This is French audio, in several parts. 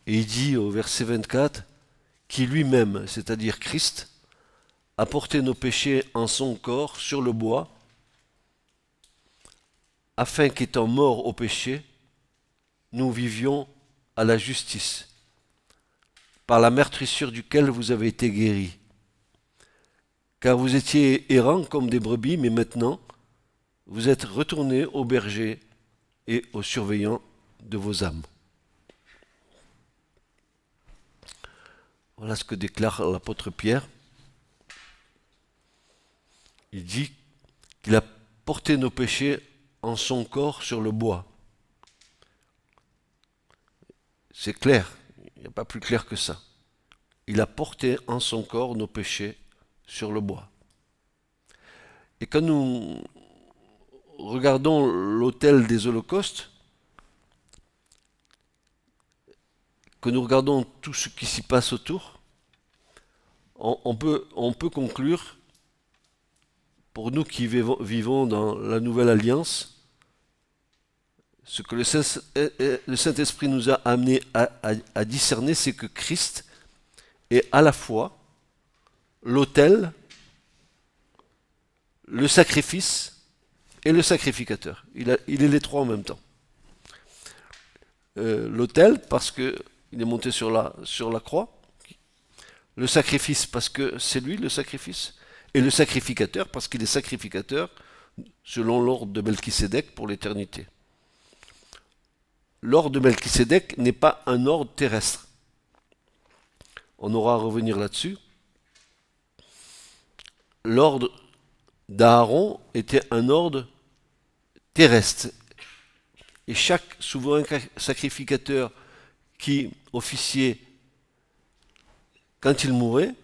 Et il dit au verset 24, qui lui-même, c'est-à-dire Christ, a porté nos péchés en son corps sur le bois, afin qu'étant morts au péché, nous vivions à la justice, par la meurtrissure duquel vous avez été guéris. Car vous étiez errants comme des brebis, mais maintenant, vous êtes retournés au berger et aux surveillants de vos âmes. Voilà ce que déclare l'apôtre Pierre. Il dit qu'il a porté nos péchés en son corps sur le bois. C'est clair, il n'y a pas plus clair que ça. Il a porté en son corps nos péchés sur le bois. Et quand nous regardons l'autel des holocaustes, que nous regardons tout ce qui s'y passe autour, on peut conclure, pour nous qui vivons dans la nouvelle alliance, ce que le Saint-Esprit nous a amené à discerner, c'est que Christ est à la fois l'autel, le sacrifice et le sacrificateur. Il est les trois en même temps. L'autel, parce qu'il est monté sur la croix. Le sacrifice, parce que c'est lui le sacrifice. Et le sacrificateur, parce qu'il est sacrificateur selon l'ordre de Melchisédek pour l'éternité. L'ordre de Melchisédek n'est pas un ordre terrestre. On aura à revenir là-dessus. L'ordre d'Aaron était un ordre terrestre. Et chaque souverain sacrificateur qui officiait quand il mourait,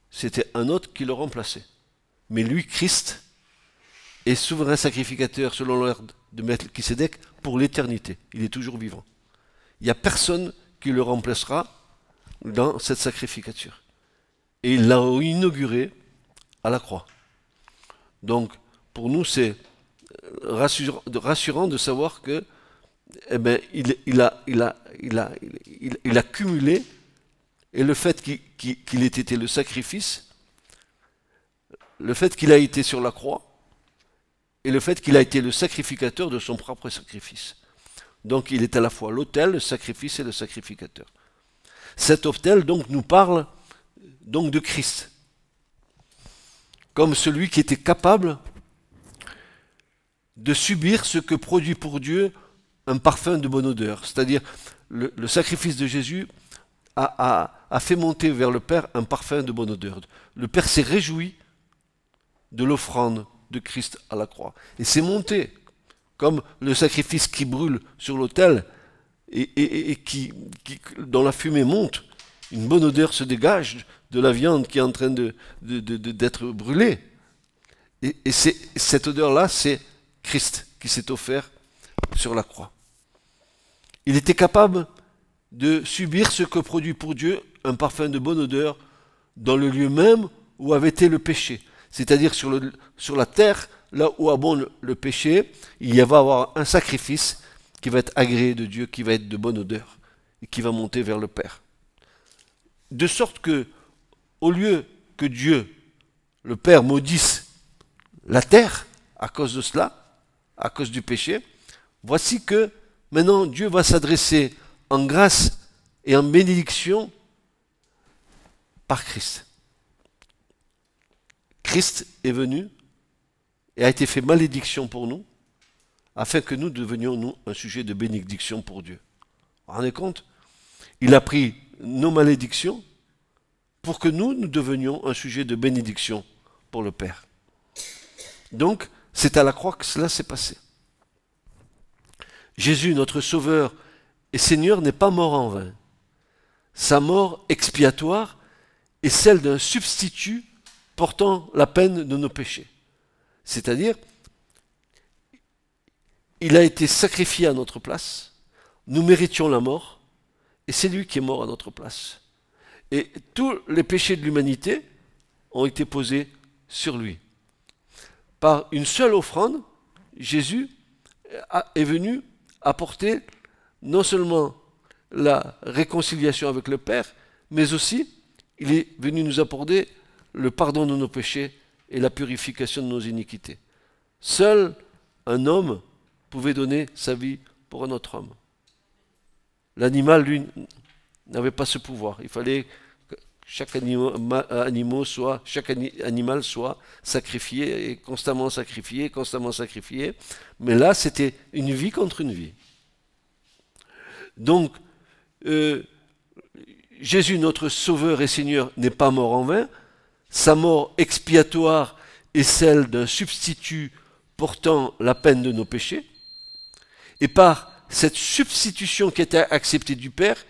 c'était un autre qui le remplaçait. Mais lui, Christ, est souverain sacrificateur selon l'ordre de Melchisédek pour l'éternité. Il est toujours vivant. Il n'y a personne qui le remplacera dans cette sacrificature. Et il l'a inauguré à la croix. Donc, pour nous, c'est rassurant de savoir que, eh ben, il a cumulé, et le fait qu'il ait été le sacrifice, le fait qu'il a été sur la croix, et le fait qu'il a été le sacrificateur de son propre sacrifice. Donc, il est à la fois l'autel, le sacrifice et le sacrificateur. Cet autel, donc, nous parle donc de Christ, comme celui qui était capable de subir ce que produit pour Dieu un parfum de bonne odeur. C'est-à-dire, le sacrifice de Jésus a fait monter vers le Père un parfum de bonne odeur. Le Père s'est réjoui de l'offrande de Christ à la croix. Et c'est monté, comme le sacrifice qui brûle sur l'autel et dont la fumée monte. Une bonne odeur se dégage de la viande qui est en train d'être brûlée. Et cette odeur-là, c'est Christ qui s'est offert sur la croix. Il était capable de subir ce que produit pour Dieu un parfum de bonne odeur dans le lieu même où avait été le péché. C'est-à-dire sur la terre, là où abonde le péché, il va y avoir un sacrifice qui va être agréé de Dieu, qui va être de bonne odeur et qui va monter vers le Père. De sorte que, au lieu que Dieu, le Père, maudisse la terre à cause de cela, à cause du péché, voici que maintenant Dieu va s'adresser en grâce et en bénédiction par Christ. Christ est venu et a été fait malédiction pour nous, afin que nous devenions, nous, un sujet de bénédiction pour Dieu. Vous vous rendez compte? Il a pris nos malédictions pour que nous devenions un sujet de bénédiction pour le Père. Donc, c'est à la croix que cela s'est passé. Jésus, notre Sauveur et Seigneur, n'est pas mort en vain. Sa mort expiatoire est celle d'un substitut portant la peine de nos péchés. C'est-à-dire, il a été sacrifié à notre place, nous méritions la mort, et c'est lui qui est mort à notre place. Et tous les péchés de l'humanité ont été posés sur lui. Par une seule offrande, Jésus est venu apporter non seulement la réconciliation avec le Père, mais aussi il est venu nous apporter le pardon de nos péchés et la purification de nos iniquités. Seul un homme pouvait donner sa vie pour un autre homme. L'animal, lui, n'avait pas ce pouvoir. Il fallait que chaque animal soit sacrifié, et constamment sacrifié, constamment sacrifié. Mais là, c'était une vie contre une vie. Donc, Jésus, notre Sauveur et Seigneur, n'est pas mort en vain. Sa mort expiatoire est celle d'un substitut portant la peine de nos péchés. Et par cette substitution qui était acceptée du Père,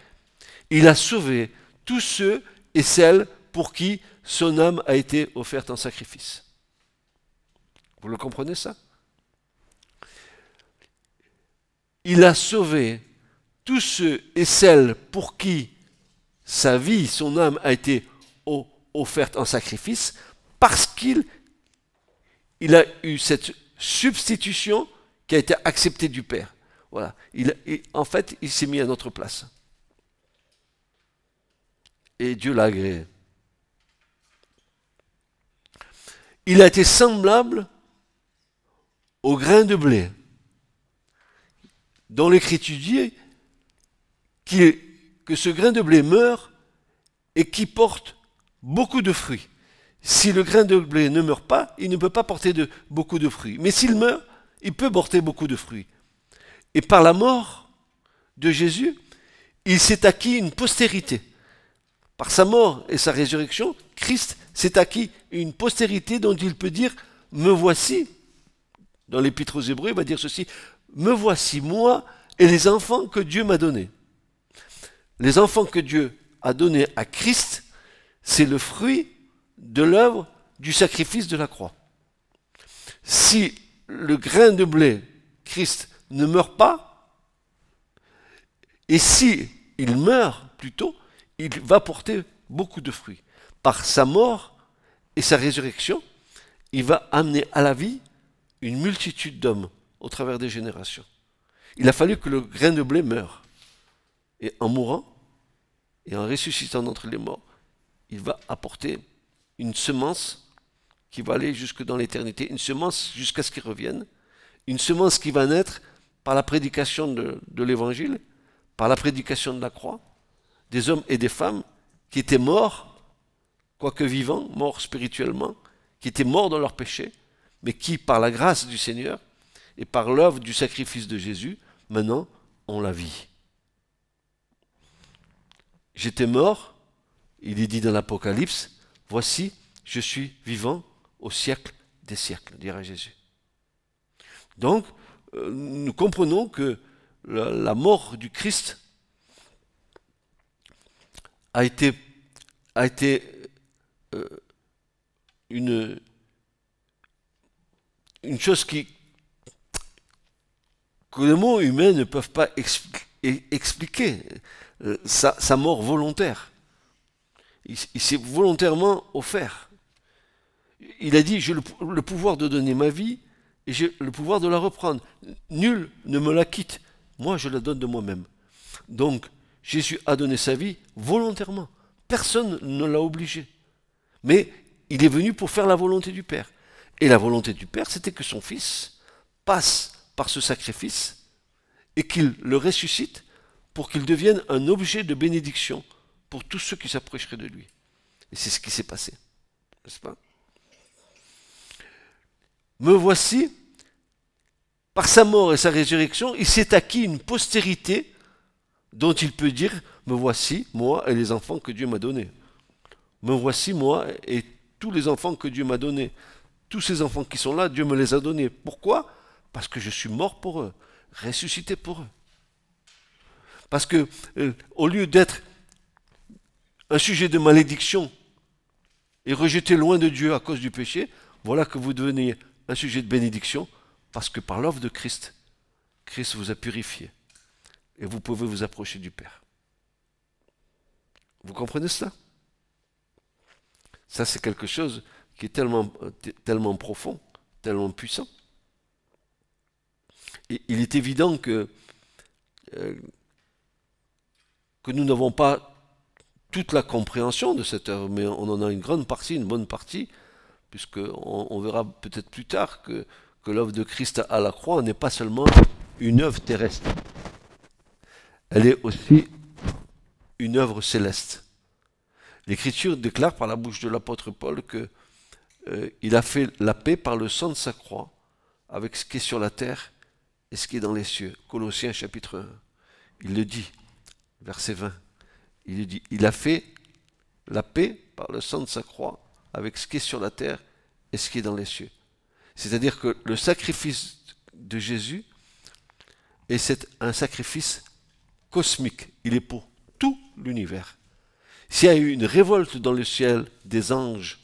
il a sauvé tous ceux et celles pour qui son âme a été offerte en sacrifice. Vous le comprenez ça? Il a sauvé tous ceux et celles pour qui sa vie, son âme a été offerte en sacrifice, parce qu'il a eu cette substitution qui a été acceptée du Père. Voilà. En fait, il s'est mis à notre place. Et Dieu l'a agréé. Il a été semblable au grain de blé, dont l'Écriture dit que ce grain de blé meurt et qui porte beaucoup de fruits. Si le grain de blé ne meurt pas, il ne peut pas porter beaucoup de fruits. Mais s'il meurt, il peut porter beaucoup de fruits. Et par la mort de Jésus, il s'est acquis une postérité. Par sa mort et sa résurrection, Christ s'est acquis une postérité dont il peut dire « Me voici ». Dans l'Épître aux Hébreux, il va dire ceci « Me voici, moi et les enfants que Dieu m'a donnés ». Les enfants que Dieu a donnés à Christ, c'est le fruit de l'œuvre du sacrifice de la croix. Si le grain de blé, Christ, ne meurt pas, et si il meurt plutôt, il va porter beaucoup de fruits. Par sa mort et sa résurrection, il va amener à la vie une multitude d'hommes au travers des générations. Il a fallu que le grain de blé meure. Et en mourant et en ressuscitant d'entre les morts, il va apporter une semence qui va aller jusque dans l'éternité, une semence jusqu'à ce qu'il revienne, une semence qui va naître par la prédication de l'évangile, par la prédication de la croix, des hommes et des femmes qui étaient morts, quoique vivants, morts spirituellement, qui étaient morts dans leurs péchés, mais qui, par la grâce du Seigneur et par l'œuvre du sacrifice de Jésus, maintenant, ont la vie. J'étais mort, il est dit dans l'Apocalypse, voici, je suis vivant au siècle des siècles, dira Jésus. Donc, nous comprenons que la mort du Christ a été une chose que les mots humains ne peuvent pas expliquer. Sa mort volontaire. Il s'est volontairement offert. Il a dit, j'ai le pouvoir de donner ma vie et j'ai le pouvoir de la reprendre. Nul ne me la quitte. Moi, je la donne de moi-même. Donc, Jésus a donné sa vie volontairement. Personne ne l'a obligé. Mais il est venu pour faire la volonté du Père. Et la volonté du Père, c'était que son Fils passe par ce sacrifice et qu'il le ressuscite pour qu'il devienne un objet de bénédiction pour tous ceux qui s'approcheraient de lui. Et c'est ce qui s'est passé. N'est-ce pas? Me voici, par sa mort et sa résurrection, il s'est acquis une postérité dont il peut dire, me voici, moi et les enfants que Dieu m'a donnés. Me voici, moi et tous les enfants que Dieu m'a donnés. Tous ces enfants qui sont là, Dieu me les a donnés. Pourquoi? Parce que je suis mort pour eux, ressuscité pour eux. Parce que, au lieu d'être un sujet de malédiction et rejeté loin de Dieu à cause du péché, voilà que vous devenez un sujet de bénédiction parce que par l'œuvre de Christ, Christ vous a purifié et vous pouvez vous approcher du Père. Vous comprenez cela? Ça, c'est quelque chose qui est tellement profond, tellement puissant. Et il est évident que que nous n'avons pas toute la compréhension de cette œuvre, mais on en a une grande partie, une bonne partie, puisqu'on verra peut-être plus tard que l'œuvre de Christ à la croix n'est pas seulement une œuvre terrestre, elle est aussi une œuvre céleste. L'Écriture déclare par la bouche de l'apôtre Paul que il a fait la paix par le sang de sa croix avec ce qui est sur la terre et ce qui est dans les cieux. Colossiens chapitre 1. Il le dit, verset 20. Il dit, il a fait la paix par le sang de sa croix avec ce qui est sur la terre et ce qui est dans les cieux. C'est-à-dire que le sacrifice de Jésus est un sacrifice cosmique. Il est pour tout l'univers. S'il y a eu une révolte dans le ciel des anges,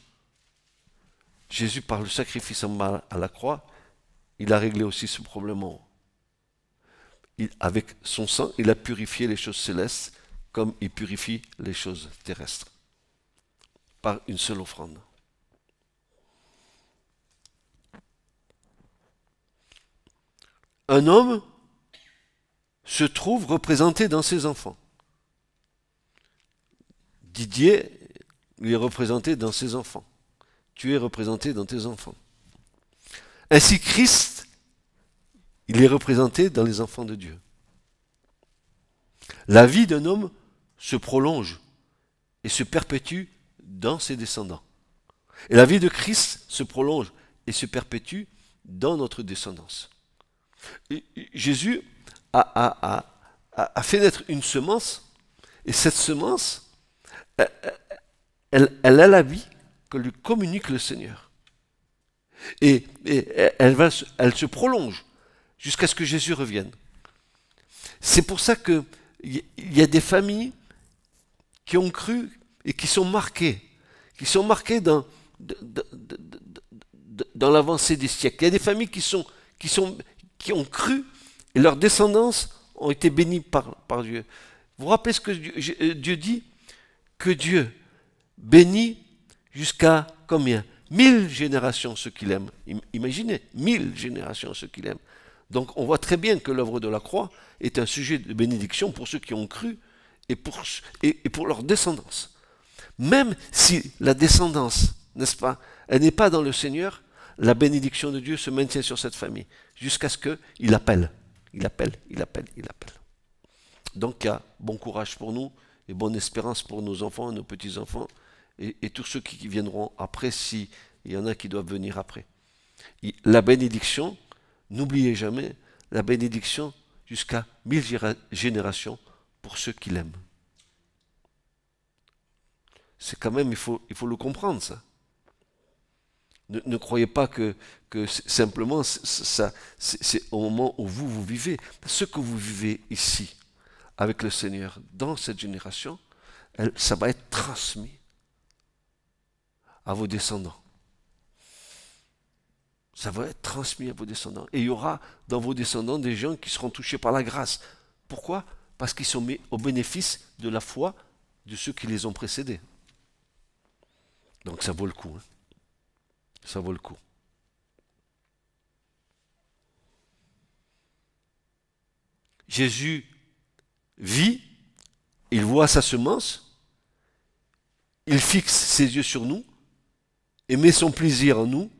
Jésus, par le sacrifice en bas à la croix, il a réglé aussi ce problème en haut. Avec son sang, il a purifié les choses célestes comme il purifie les choses terrestres. Par une seule offrande. Un homme se trouve représenté dans ses enfants. Didier, il est représenté dans ses enfants. Tu es représenté dans tes enfants. Ainsi Christ, il est représenté dans les enfants de Dieu. La vie d'un homme se prolonge et se perpétue dans ses descendants. Et la vie de Christ se prolonge et se perpétue dans notre descendance. Et Jésus a fait naître une semence, et cette semence, elle a la vie que lui communique le Seigneur. Et elle se prolonge jusqu'à ce que Jésus revienne. C'est pour ça qu'il y a des familles qui ont cru et qui sont marquées dans l'avancée des siècles. Il y a des familles qui ont cru et leurs descendances ont été bénies par Dieu. Vous vous rappelez ce que Dieu dit? Que Dieu bénit jusqu'à combien? 1000 générations ceux qu'il aime. Imaginez, 1000 générations ceux qu'il aime. Donc on voit très bien que l'œuvre de la croix est un sujet de bénédiction pour ceux qui ont cru et pour leur descendance. Même si la descendance, n'est-ce pas, elle n'est pas dans le Seigneur, la bénédiction de Dieu se maintient sur cette famille jusqu'à ce qu'il appelle. Il appelle. Donc il y a bon courage pour nous et bonne espérance pour nos enfants et nos petits-enfants et tous ceux qui viendront après, s'il y en a qui doivent venir après. La bénédiction, n'oubliez jamais, la bénédiction jusqu'à 1000 générations pour ceux qui l'aiment. C'est quand même, il faut le comprendre, ça. Ne croyez pas que simplement, c'est au moment où vous vivez. Ce que vous vivez ici, avec le Seigneur, dans cette génération, ça va être transmis à vos descendants. Ça va être transmis à vos descendants. Et il y aura dans vos descendants des gens qui seront touchés par la grâce. Pourquoi? Parce qu'ils sont mis au bénéfice de la foi de ceux qui les ont précédés. Donc ça vaut le coup. Hein. Ça vaut le coup. Jésus vit, il voit sa semence, il fixe ses yeux sur nous et met son plaisir en nous,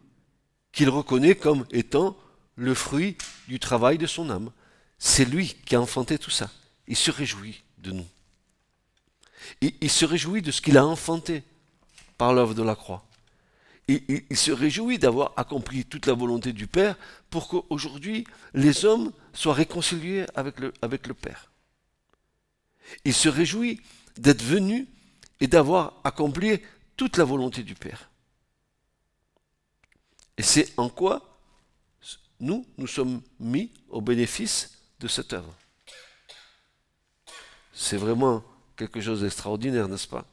qu'il reconnaît comme étant le fruit du travail de son âme. C'est lui qui a enfanté tout ça. Il se réjouit de nous. Il se réjouit de ce qu'il a enfanté par l'œuvre de la croix. Il se réjouit d'avoir accompli toute la volonté du Père pour qu'aujourd'hui les hommes soient réconciliés avec le Père. Il se réjouit d'être venu et d'avoir accompli toute la volonté du Père. Et c'est en quoi nous sommes mis au bénéfice de cette œuvre. C'est vraiment quelque chose d'extraordinaire, n'est-ce pas?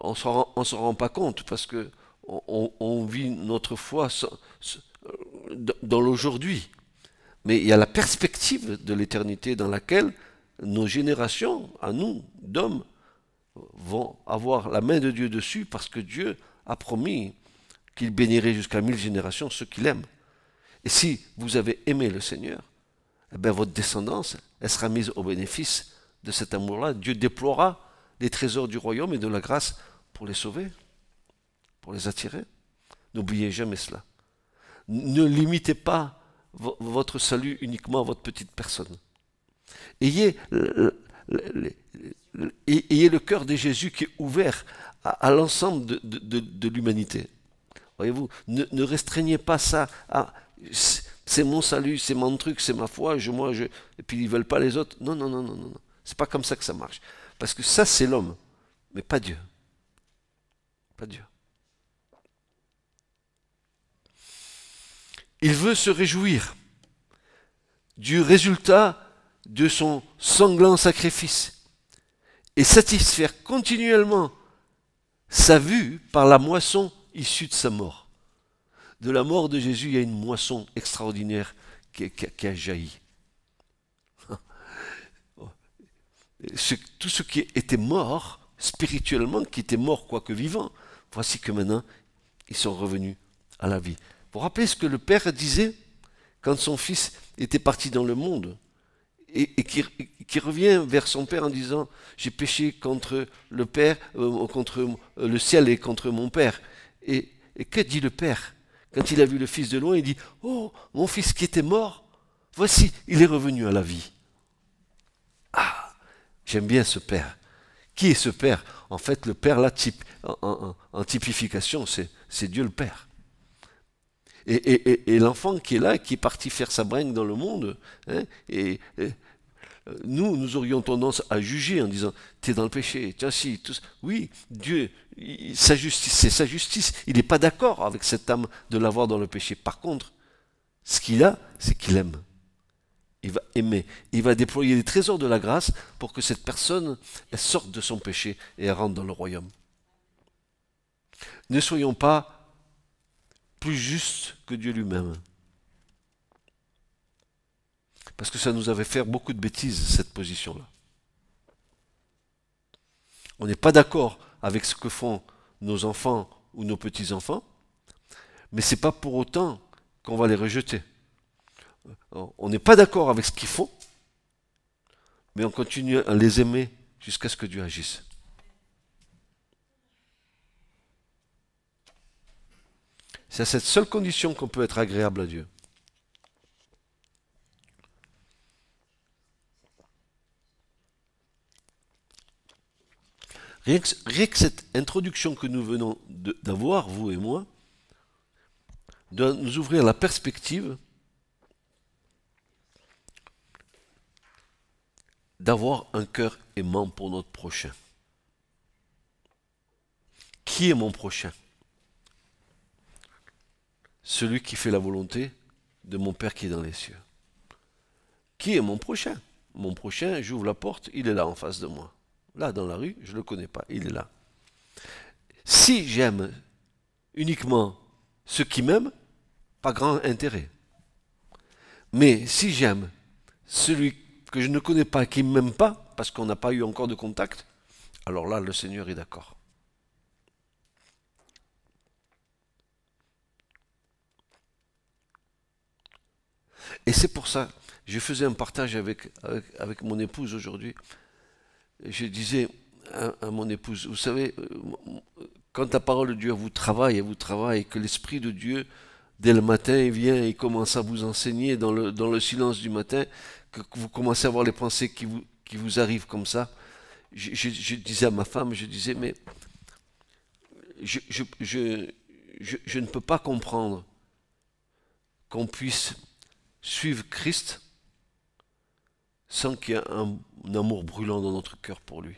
On ne s'en rend pas compte parce que on vit notre foi dans l'aujourd'hui. Mais il y a la perspective de l'éternité dans laquelle nos générations, à nous, d'hommes, vont avoir la main de Dieu dessus parce que Dieu a promis qu'il bénirait jusqu'à 1000 générations ceux qu'il aime. Et si vous avez aimé le Seigneur, eh bien, votre descendance, elle sera mise au bénéfice de cet amour-là. Dieu déploiera les trésors du royaume et de la grâce pour les sauver, pour les attirer. N'oubliez jamais cela. Ne limitez pas votre salut uniquement à votre petite personne. Ayez le cœur de Jésus qui est ouvert à l'ensemble de l'humanité. Voyez-vous, ne restreignez pas ça à c'est mon salut, c'est mon truc, c'est ma foi, et puis ils ne veulent pas les autres. Non, non, non, non, non. C'est pas comme ça que ça marche. Parce que ça, c'est l'homme, mais pas Dieu. Pas Dieu. Il veut se réjouir du résultat de son sanglant sacrifice et satisfaire continuellement sa vue par la moisson issue de sa mort. De la mort de Jésus, il y a une moisson extraordinaire qui a jailli. Tout ce qui était mort, spirituellement, qui était mort quoique vivant, voici que maintenant, ils sont revenus à la vie. Vous vous rappelez ce que le Père disait quand son Fils était parti dans le monde et qui revient vers son Père en disant « J'ai péché contre le Père, contre le ciel et contre mon Père. » Et que dit le Père? Quand il a vu le Fils de loin, il dit « Oh, mon Fils qui était mort, voici, il est revenu à la vie. » Ah, j'aime bien ce Père. Qui est ce Père? En fait, le Père, là, en typification, c'est Dieu le Père. Et l'enfant qui est là, qui est parti faire sa bringue dans le monde, hein, nous aurions tendance à juger en disant « T'es dans le péché, tiens si, tout ça. » Oui, Dieu, sa justice, c'est sa justice. Il n'est pas d'accord avec cette âme de l'avoir dans le péché. Par contre, ce qu'il a, c'est qu'il aime. Il va aimer. Il va déployer les trésors de la grâce pour que cette personne elle sorte de son péché et elle rentre dans le royaume. Ne soyons pas plus justes que Dieu lui-même. Parce que ça nous avait fait beaucoup de bêtises, cette position-là. On n'est pas d'accord avec ce que font nos enfants ou nos petits-enfants, mais ce n'est pas pour autant qu'on va les rejeter. On n'est pas d'accord avec ce qu'ils font, mais on continue à les aimer jusqu'à ce que Dieu agisse. C'est à cette seule condition qu'on peut être agréable à Dieu. Rien que cette introduction que nous venons d'avoir, vous et moi, doit nous ouvrir la perspective d'avoir un cœur aimant pour notre prochain. Qui est mon prochain? Celui qui fait la volonté de mon Père qui est dans les cieux. Qui est mon prochain? Mon prochain, j'ouvre la porte, il est là en face de moi. Là, dans la rue, je ne le connais pas, il est là. Si j'aime uniquement ceux qui m'aiment, pas grand intérêt. Mais si j'aime celui que je ne connais pas, qui ne m'aime pas, parce qu'on n'a pas eu encore de contact, alors là, le Seigneur est d'accord. Et c'est pour ça, je faisais un partage avec mon épouse aujourd'hui. Je disais à mon épouse, vous savez, quand la parole de Dieu vous travaille, que l'Esprit de Dieu, dès le matin, il vient et il commence à vous enseigner dans le silence du matin, que vous commencez à avoir les pensées qui vous arrivent comme ça. Je disais à ma femme, je disais, mais je ne peux pas comprendre qu'on puisse suivre Christ sans qu'il y ait un amour brûlant dans notre cœur pour lui.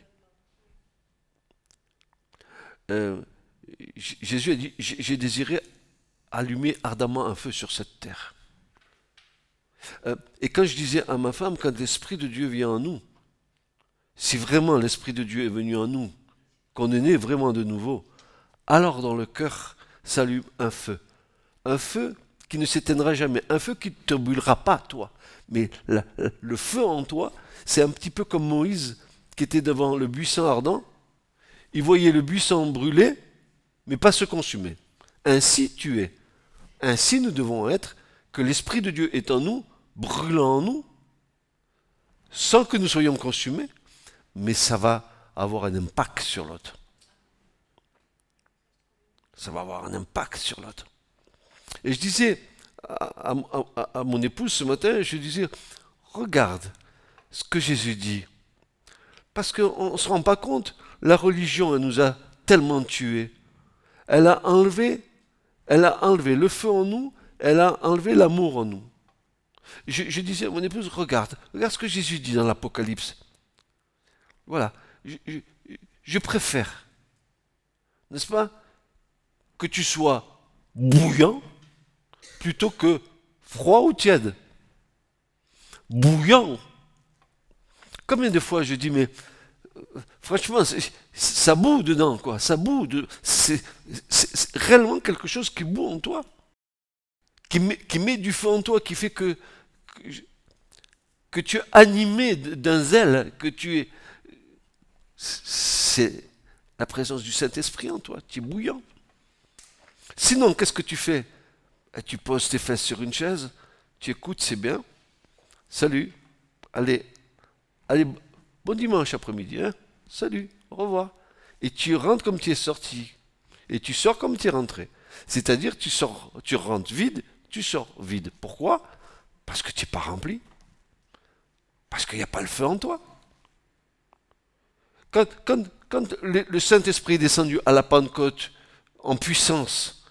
Jésus a dit, j'ai désiré allumer ardemment un feu sur cette terre. Et quand je disais à ma femme, quand l'Esprit de Dieu vient en nous, si vraiment l'Esprit de Dieu est venu en nous, qu'on est né vraiment de nouveau, alors dans le cœur s'allume un feu. Un feu qui ne s'éteindra jamais, un feu qui ne te brûlera pas, toi. Mais le feu en toi, c'est un petit peu comme Moïse qui était devant le buisson ardent. Il voyait le buisson brûler, mais pas se consumer. Ainsi tu es. Ainsi nous devons être, que l'Esprit de Dieu est en nous, brûlant en nous, sans que nous soyons consumés, mais ça va avoir un impact sur l'autre. Ça va avoir un impact sur l'autre. Et je disais à mon épouse ce matin, je disais, regarde ce que Jésus dit. Parce qu'on ne se rend pas compte, la religion, elle nous a tellement tués. Elle a enlevé le feu en nous, elle a enlevé l'amour en nous. Je disais à mon épouse, regarde ce que Jésus dit dans l'Apocalypse. Voilà, je préfère, n'est-ce pas, que tu sois bouillant plutôt que froid ou tiède. Bouillant. Combien de fois je dis, mais franchement, ça boue dedans, quoi. Ça boue. C'est réellement quelque chose qui boue en toi. Qui met du feu en toi, qui fait que tu es animé d'un zèle, que tu es... C'est la présence du Saint-Esprit en toi. Tu es bouillant. Sinon, qu'est-ce que tu fais? Tu poses tes fesses sur une chaise, tu écoutes, c'est bien. Salut. Allez, bon dimanche après-midi. Hein? Salut, au revoir. Et tu rentres comme tu es sorti. Et tu sors comme tu es rentré. C'est-à-dire, tu rentres vide, tu sors vide. Pourquoi? Parce que tu n'es pas rempli. Parce qu'il n'y a pas le feu en toi. Quand le Saint-Esprit est descendu à la Pentecôte en puissance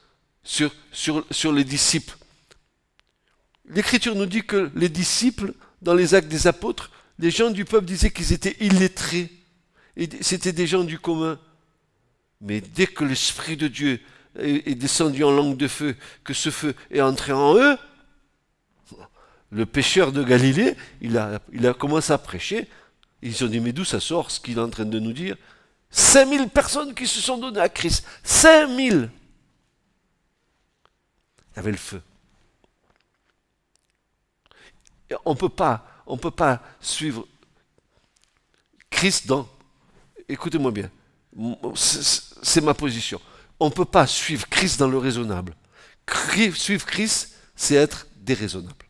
sur les disciples, l'Écriture nous dit que les disciples, dans les actes des apôtres, les gens du peuple disaient qu'ils étaient illettrés. Et c'était des gens du commun. Mais dès que l'Esprit de Dieu est descendu en langue de feu, que ce feu est entré en eux, le pêcheur de Galilée, il a commencé à prêcher. Ils ont dit, mais d'où ça sort ce qu'il est en train de nous dire? 5000 personnes qui se sont données à Christ. 5000. Il y avait le feu. Et on peut pas suivre Christ dans... Écoutez-moi bien, c'est ma position. On ne peut pas suivre Christ dans le raisonnable. Suivre Christ, c'est être déraisonnable.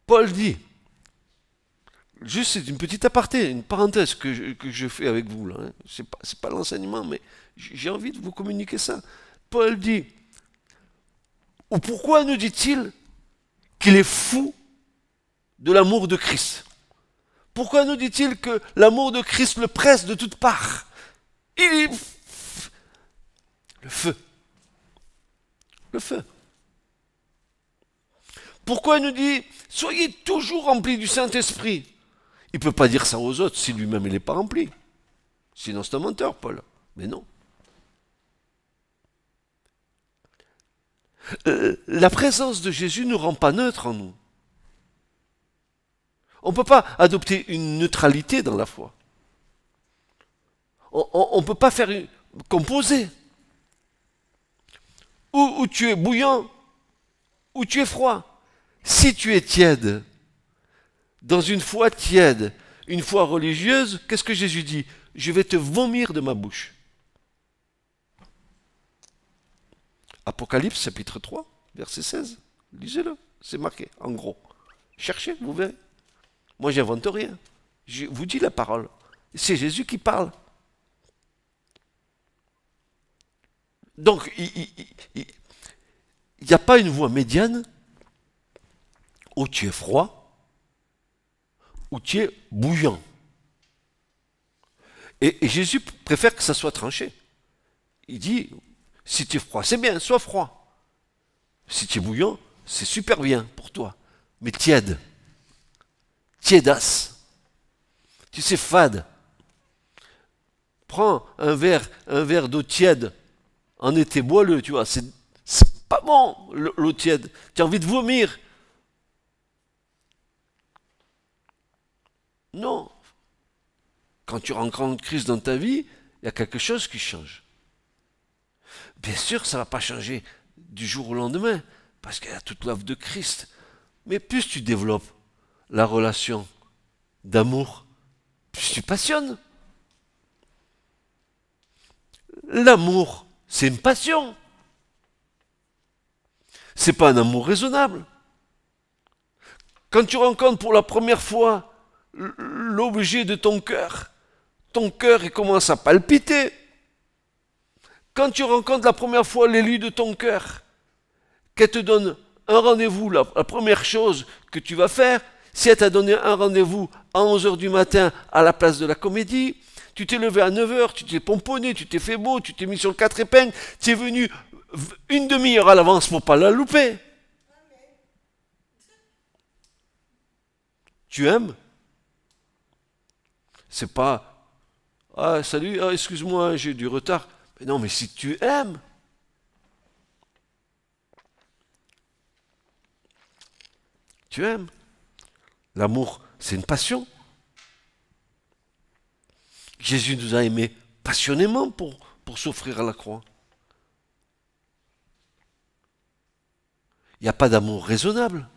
Paul dit, juste c'est une petite aparté, une parenthèse que je fais avec vous là. Hein. C'est pas l'enseignement, mais j'ai envie de vous communiquer ça. Paul dit, ou pourquoi nous dit-il qu'il est fou de l'amour de Christ? Pourquoi nous dit-il que l'amour de Christ le presse de toutes parts? Il est le feu. Le feu. Pourquoi il nous dit, soyez toujours remplis du Saint-Esprit? Il ne peut pas dire ça aux autres si lui-même il n'est pas rempli. Sinon c'est un menteur, Paul. Mais non. La présence de Jésus ne rend pas neutre en nous. On ne peut pas adopter une neutralité dans la foi. On ne peut pas faire une composée. Ou tu es bouillant, ou tu es froid. Si tu es tiède, dans une foi tiède, une foi religieuse, qu'est-ce que Jésus dit? Je vais te vomir de ma bouche. Apocalypse chapitre 3, verset 16. Lisez-le, c'est marqué, en gros. Cherchez, vous verrez. Moi, j'invente rien. Je vous dis la parole. C'est Jésus qui parle. Donc, il n'y a pas une voie médiane où tu es froid, où tu es bouillant. Et Jésus préfère que ça soit tranché. Il dit, si tu es froid, c'est bien, sois froid. Si tu es bouillant, c'est super bien pour toi. Mais tiède. Tiédasse. Tu sais, fade. Prends un verre d'eau tiède en été boileux, tu vois. C'est pas bon, l'eau tiède. Tu as envie de vomir. Non. Quand tu rencontres Christ dans ta vie, il y a quelque chose qui change. Bien sûr, ça ne va pas changer du jour au lendemain, parce qu'il y a toute l'œuvre de Christ. Mais plus tu développes la relation d'amour, plus tu passionnes. L'amour, c'est une passion. C'est pas un amour raisonnable. Quand tu rencontres pour la première fois l'objet de ton cœur il commence à palpiter. Quand tu rencontres la première fois l'élu de ton cœur, qu'elle te donne un rendez-vous, la première chose que tu vas faire, si elle t'a donné un rendez-vous à 11 h du matin à la place de la Comédie, tu t'es levé à 9 h, tu t'es pomponné, tu t'es fait beau, tu t'es mis sur le 4 épingles, tu es venu une demi-heure à l'avance pour ne pas la louper. Tu aimes? C'est pas « Ah, salut, ah, excuse-moi, j'ai eu du retard. » Mais non, mais si tu aimes, tu aimes. L'amour, c'est une passion. Jésus nous a aimés passionnément pour s'offrir à la croix. Il n'y a pas d'amour raisonnable.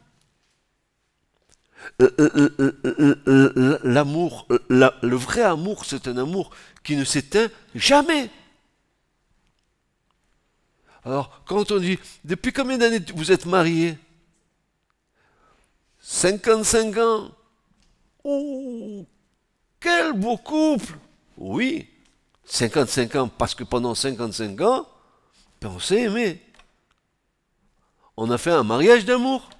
L'amour, le vrai amour, c'est un amour qui ne s'éteint jamais. Alors, quand on dit, depuis combien d'années vous êtes mariés? 55 ans. Oh, quel beau couple! Oui, 55 ans, parce que pendant 55 ans, ben on s'est aimé. On a fait un mariage d'amour.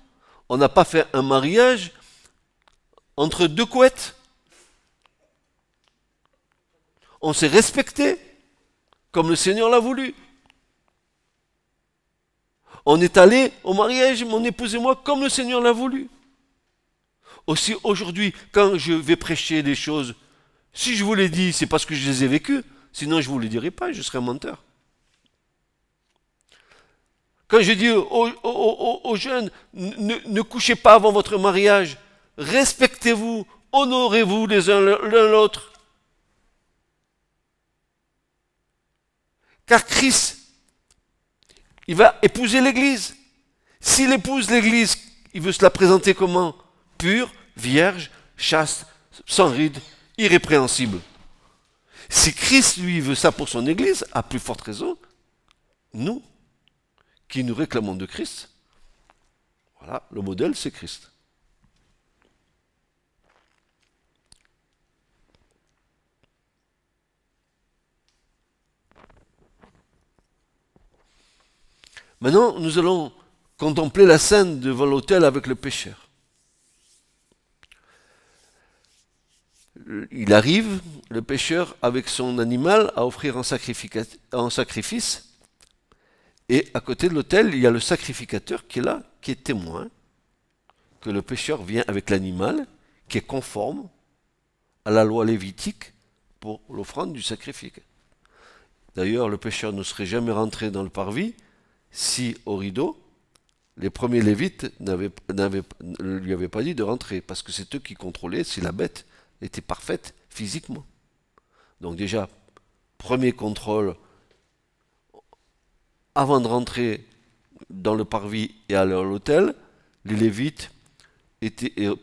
On n'a pas fait un mariage entre deux couettes. On s'est respecté, comme le Seigneur l'a voulu. On est allé au mariage, mon épouse et moi, comme le Seigneur l'a voulu. Aussi aujourd'hui, quand je vais prêcher des choses, si je vous les dis, c'est parce que je les ai vécues. Sinon, je ne vous les dirai pas, je serais un menteur. Quand je dis aux jeunes, ne couchez pas avant votre mariage, respectez-vous, honorez-vous les uns l'un l'autre. Car Christ, il va épouser l'Église. S'il épouse l'Église, il veut se la présenter comment? Pure, vierge, chaste, sans rides, irrépréhensible. Si Christ, lui, veut ça pour son Église, à plus forte raison, nous, qui nous réclamons de Christ, voilà, le modèle, c'est Christ. Maintenant, nous allons contempler la scène devant l'autel avec le pécheur. Il arrive, le pécheur, avec son animal à offrir en sacrifice. Et à côté de l'autel, il y a le sacrificateur qui est là, qui est témoin que le pécheur vient avec l'animal, qui est conforme à la loi lévitique pour l'offrande du sacrifice. D'ailleurs, le pécheur ne serait jamais rentré dans le parvis si, au rideau, les premiers lévites ne lui avaient pas dit de rentrer, parce que c'est eux qui contrôlaient si la bête était parfaite physiquement. Donc déjà, premier contrôle, avant de rentrer dans le parvis et aller à l'autel, les lévites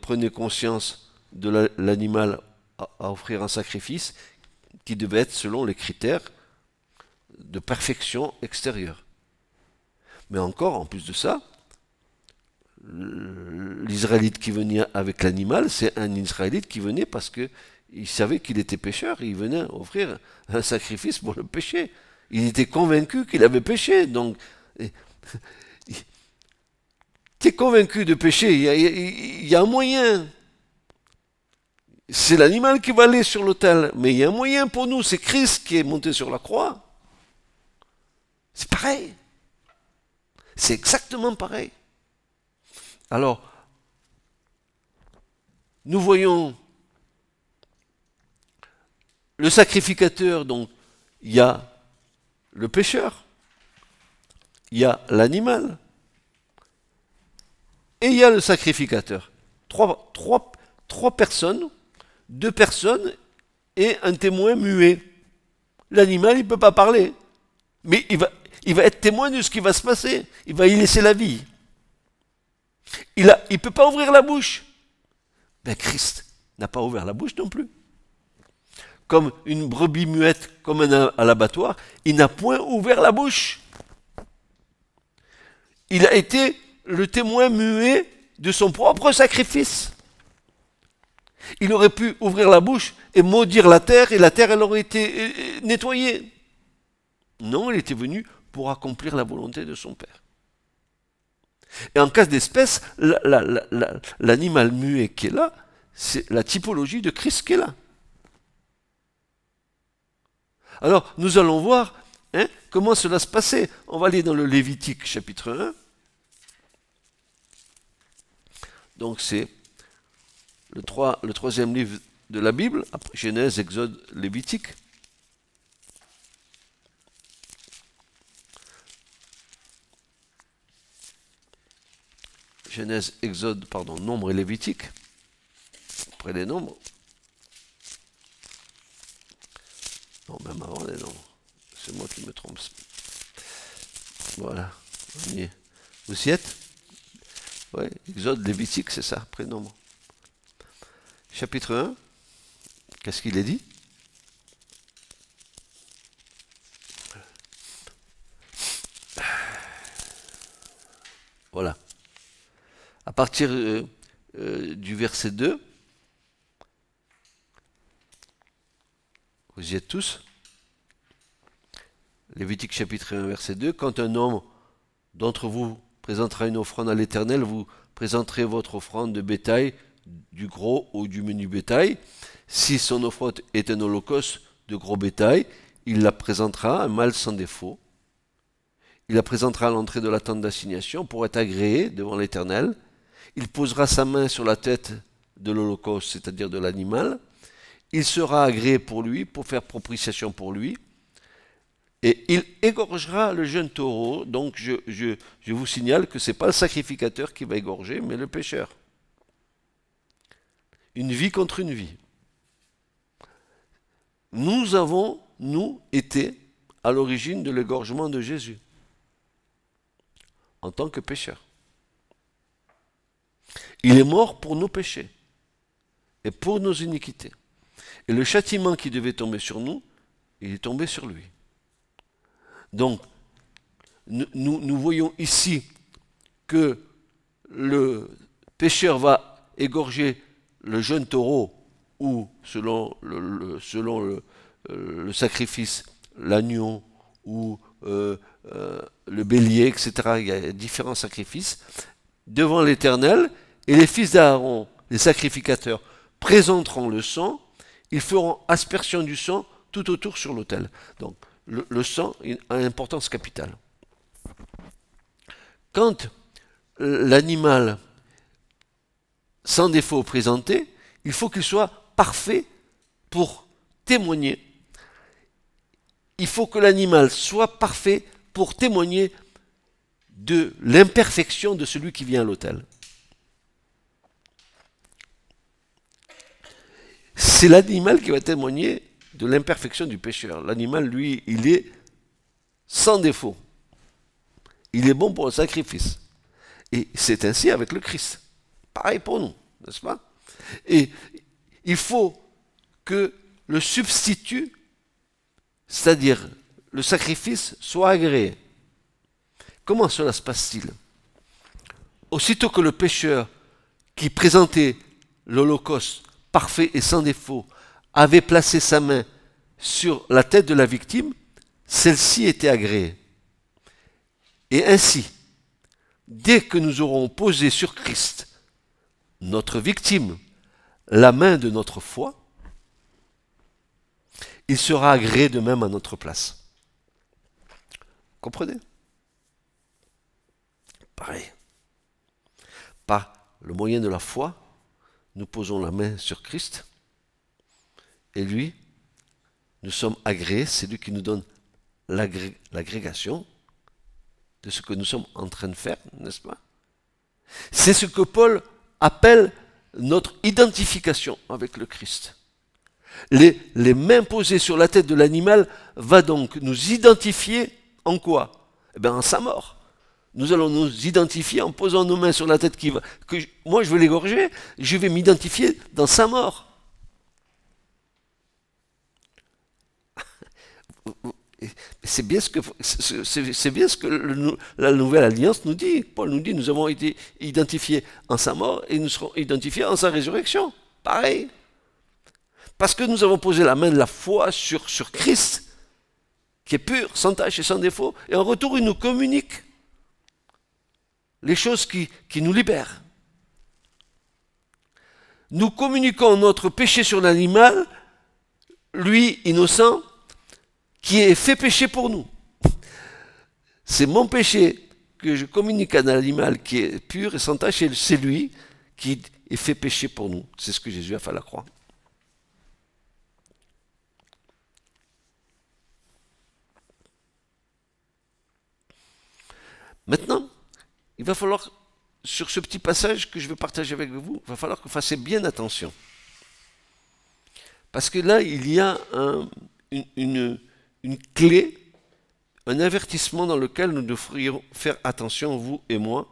prenaient conscience de l'animal à offrir un sacrifice qui devait être selon les critères de perfection extérieure. Mais encore, en plus de ça, l'Israélite qui venait avec l'animal, c'est un Israélite qui venait parce qu'il savait qu'il était pécheur, et il venait offrir un sacrifice pour le péché. Il était convaincu qu'il avait péché, donc tu es convaincu de péché, il y a un moyen. C'est l'animal qui va aller sur l'autel, mais il y a un moyen pour nous, c'est Christ qui est monté sur la croix. C'est pareil. C'est exactement pareil. Alors, nous voyons le sacrificateur, donc il y a le pécheur, il y a l'animal, et il y a le sacrificateur. Trois personnes, 2 personnes et un témoin muet. L'animal, il ne peut pas parler, mais il va être témoin de ce qui va se passer. Il va y laisser la vie. Il ne peut pas ouvrir la bouche. Ben Christ n'a pas ouvert la bouche non plus. Comme une brebis muette, comme à l'abattoir, il n'a point ouvert la bouche. il a été le témoin muet de son propre sacrifice. Il aurait pu ouvrir la bouche et maudire la terre, et la terre, elle aurait été nettoyée. Non, il était venu pour accomplir la volonté de son Père. Et en cas d'espèce, l'animal muet qui est là, c'est la typologie de Christ qui est là. Alors, nous allons voir comment cela se passait. On va aller dans le Lévitique chapitre 1. Donc c'est le troisième livre de la Bible, après Genèse, Exode, Lévitique. Genèse, Exode, pardon, Nombre et Lévitique. Après les nombres. Non, même avant les nombres. C'est moi qui me trompe. Voilà. On y est. Vous y êtes? Oui, Exode, Lévitique, c'est ça, après nombre. Chapitre 1. Qu'est-ce qu'il est dit? Voilà. À partir du verset 2, vous y êtes tous? Lévitique chapitre 1, verset 2. Quand un homme d'entre vous présentera une offrande à l'Éternel, vous présenterez votre offrande de bétail, du gros ou du menu bétail. Si son offrande est un holocauste de gros bétail, il la présentera, un mâle sans défaut. Il la présentera à l'entrée de la tente d'assignation pour être agréé devant l'Éternel. Il posera sa main sur la tête de l'holocauste, c'est-à-dire de l'animal. Il sera agréé pour lui, pour faire propitiation pour lui. Et il égorgera le jeune taureau. Donc je vous signale que ce n'est pas le sacrificateur qui va égorger, mais le pécheur. Une vie contre une vie. Nous avons, nous, été à l'origine de l'égorgement de Jésus. En tant que pécheur. Il est mort pour nos péchés et pour nos iniquités. Et le châtiment qui devait tomber sur nous, il est tombé sur lui. Donc, nous voyons ici que le pécheur va égorger le jeune taureau ou, selon le sacrifice, l'agneau ou le bélier, etc. Il y a différents sacrifices devant l'Éternel, et les fils d'Aaron, les sacrificateurs, présenteront le sang. Ils feront aspersion du sang tout autour sur l'autel. Donc, le sang a une importance capitale. Quand l'animal sans défaut présenté, il faut qu'il soit parfait pour témoigner. Il faut que l'animal soit parfait pour témoigner de l'imperfection de celui qui vient à l'autel. C'est l'animal qui va témoigner de l'imperfection du pécheur. L'animal, lui, il est sans défaut. Il est bon pour le sacrifice. Et c'est ainsi avec le Christ. Pareil pour nous, n'est-ce pas? Et il faut que le substitut, c'est-à-dire le sacrifice, soit agréé. Comment cela se passe-t-il? Aussitôt que le pécheur qui présentait l'holocauste parfait et sans défaut avait placé sa main sur la tête de la victime, celle-ci était agréée. Et ainsi, dès que nous aurons posé sur Christ, notre victime, la main de notre foi, il sera agréé de même à notre place. Comprenez? Pareil. Par le moyen de la foi, nous posons la main sur Christ, et lui, nous sommes agréés, c'est lui qui nous donne l'agrégation de ce que nous sommes en train de faire, n'est-ce pas? C'est ce que Paul appelle notre identification avec le Christ. Les mains posées sur la tête de l'animal va donc nous identifier en quoi? Eh bien, en sa mort. Nous allons nous identifier en posant nos mains sur la tête moi je veux l'égorger, je vais m'identifier dans sa mort. C'est bien c'est bien ce que la nouvelle alliance nous dit. Paul nous dit, nous avons été identifiés en sa mort et nous serons identifiés en sa résurrection. Pareil. Parce que nous avons posé la main de la foi sur Christ, qui est pur, sans tache et sans défaut, et en retour, il nous communique les choses qui nous libèrent. Nous communiquons notre péché sur l'animal, lui innocent, qui est fait péché pour nous. C'est mon péché que je communique à l'animal qui est pur et sans tache, et c'est lui qui est fait péché pour nous. C'est ce que Jésus a fait à la croix. Maintenant, il va falloir, sur ce petit passage que je vais partager avec vous, il va falloir que vous fassiez bien attention. Parce que là, il y a une clé, un avertissement dans lequel nous devrions faire attention, vous et moi,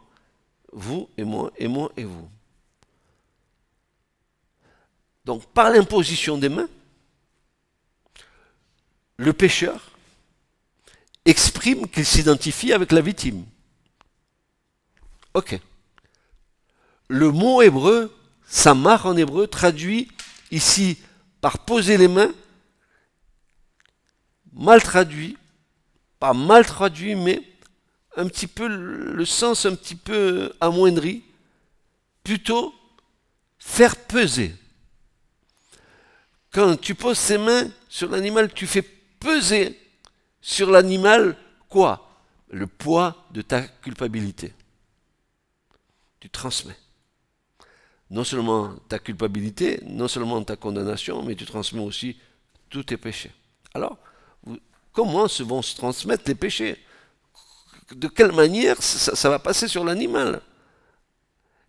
et moi, et moi et vous. Donc, par l'imposition des mains, le pécheur exprime qu'il s'identifie avec la victime. Ok. Le mot hébreu, samar en hébreu, traduit ici par poser les mains, mal traduit, pas mal traduit, mais un petit peu le sens un petit peu amoindri, plutôt faire peser. Quand tu poses ses mains sur l'animal, tu fais peser sur l'animal quoi? Le poids de ta culpabilité. Tu transmets. Non seulement ta culpabilité, non seulement ta condamnation, mais tu transmets aussi tous tes péchés. Alors, comment vont se transmettre les péchés? De quelle manière ça va passer sur l'animal?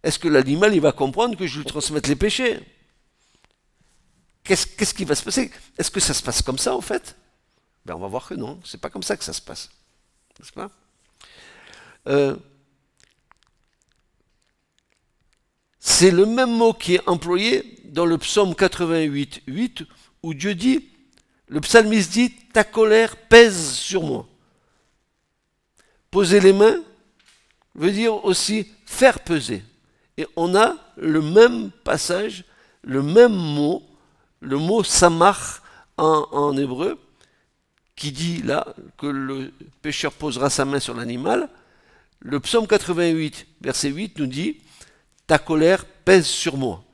Est-ce que l'animal il va comprendre que je lui transmette les péchés? Qu'est-ce qui va se passer? Est-ce que ça se passe comme ça en fait? Ben on va voir que non, c'est pas comme ça que ça se passe. N'est-ce pas? C'est le même mot qui est employé dans le psaume 88, 8, où Dieu dit, le psalmiste dit, ta colère pèse sur moi. Poser les mains veut dire aussi faire peser. Et on a le même passage, le même mot, le mot samach en hébreu, qui dit là que le pécheur posera sa main sur l'animal. Le psaume 88, verset 8 nous dit, ta colère pèse sur moi.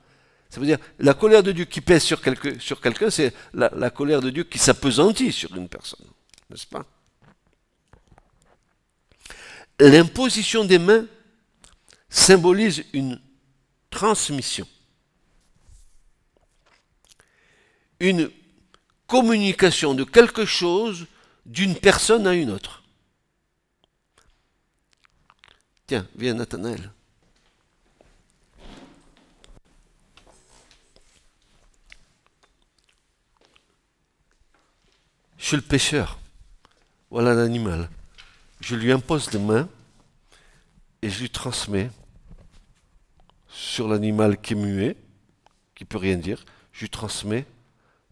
Ça veut dire, la colère de Dieu qui pèse sur quelqu'un, c'est la colère de Dieu qui s'appesantit sur une personne. N'est-ce pas? L'imposition des mains symbolise une transmission. Une communication de quelque chose d'une personne à une autre. Tiens, viens Nathanaël. Je suis le pêcheur. Voilà l'animal. Je lui impose les mains et je lui transmets sur l'animal qui est muet, qui ne peut rien dire, je lui transmets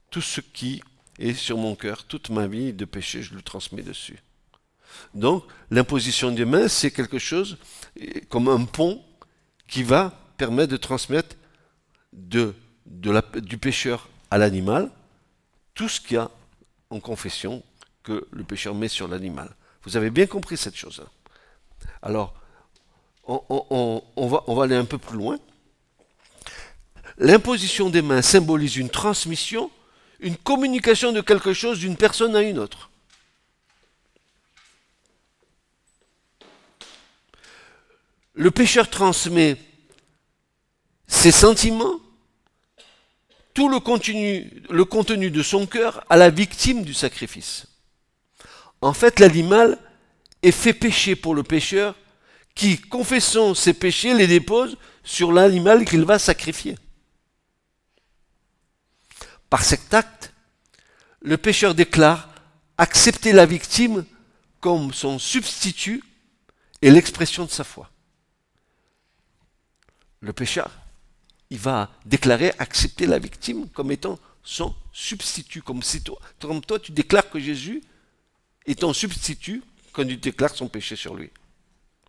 tout ce qui est sur mon cœur, toute ma vie de péché, je lui transmets dessus. Donc, l'imposition des mains, c'est quelque chose comme un pont qui va permettre de transmettre du pécheur à l'animal tout ce qu'il y a en confession que le pécheur met sur l'animal. Vous avez bien compris cette chose. Alors, on va aller un peu plus loin. L'imposition des mains symbolise une transmission, une communication de quelque chose d'une personne à une autre. Le pécheur transmet ses sentiments, tout le contenu de son cœur à la victime du sacrifice. En fait, l'animal est fait péché pour le pécheur qui, confessant ses péchés, les dépose sur l'animal qu'il va sacrifier. Par cet acte, le pécheur déclare accepter la victime comme son substitut et l'expression de sa foi. Le pécheur, il va déclarer accepter la victime comme étant son substitut, comme toi tu déclares que Jésus est ton substitut quand tu déclares son péché sur lui.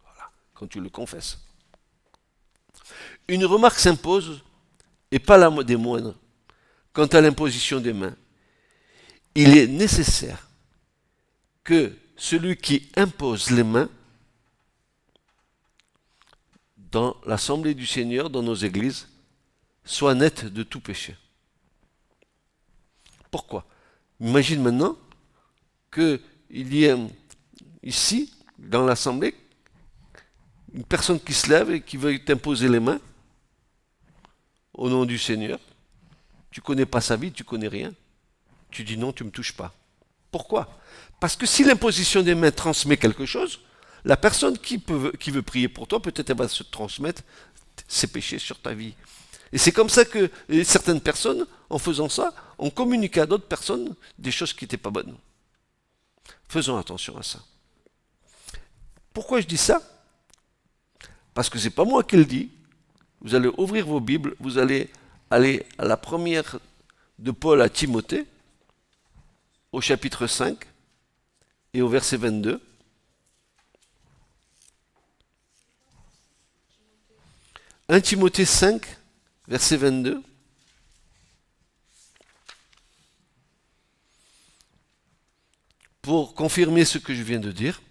Voilà, quand tu le confesses. Une remarque s'impose, et pas la des moindres, quant à l'imposition des mains. Il est nécessaire que celui qui impose les mains dans l'assemblée du Seigneur, dans nos églises, soit net de tout péché. Pourquoi? Imagine maintenant qu'il y ait ici, dans l'assemblée, une personne qui se lève et qui veut t'imposer les mains au nom du Seigneur. Tu ne connais pas sa vie, tu ne connais rien. Tu dis non, tu ne me touches pas. Pourquoi? Parce que si l'imposition des mains transmet quelque chose, la personne qui veut prier pour toi, peut-être elle va se transmettre ses péchés sur ta vie. Et c'est comme ça que certaines personnes, en faisant ça, ont communiqué à d'autres personnes des choses qui n'étaient pas bonnes. Faisons attention à ça. Pourquoi je dis ça? Parce que ce n'est pas moi qui le dis. Vous allez ouvrir vos Bibles, vous allez aller à la première de Paul à Timothée, au chapitre 5 et au verset 22. 1 Timothée 5, verset 22. Pour confirmer ce que je viens de dire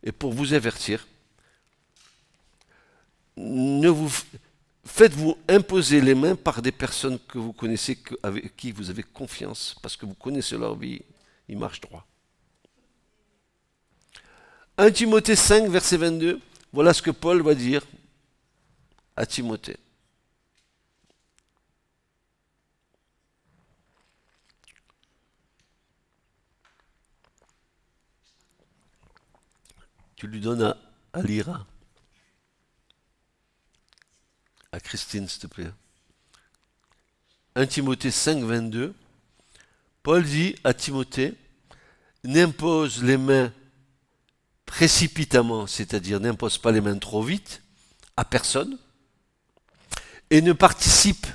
et pour vous avertir, faites-vous imposer les mains par des personnes que vous connaissez, avec qui vous avez confiance, parce que vous connaissez leur vie, ils marchent droit. 1 Timothée 5, verset 22, voilà ce que Paul va dire à Timothée. Tu lui donnes à lire à Christine, s'il te plaît. 1 Timothée 5, 22. Paul dit à Timothée, n'impose les mains précipitamment, c'est-à-dire n'impose pas les mains trop vite à personne, et ne participe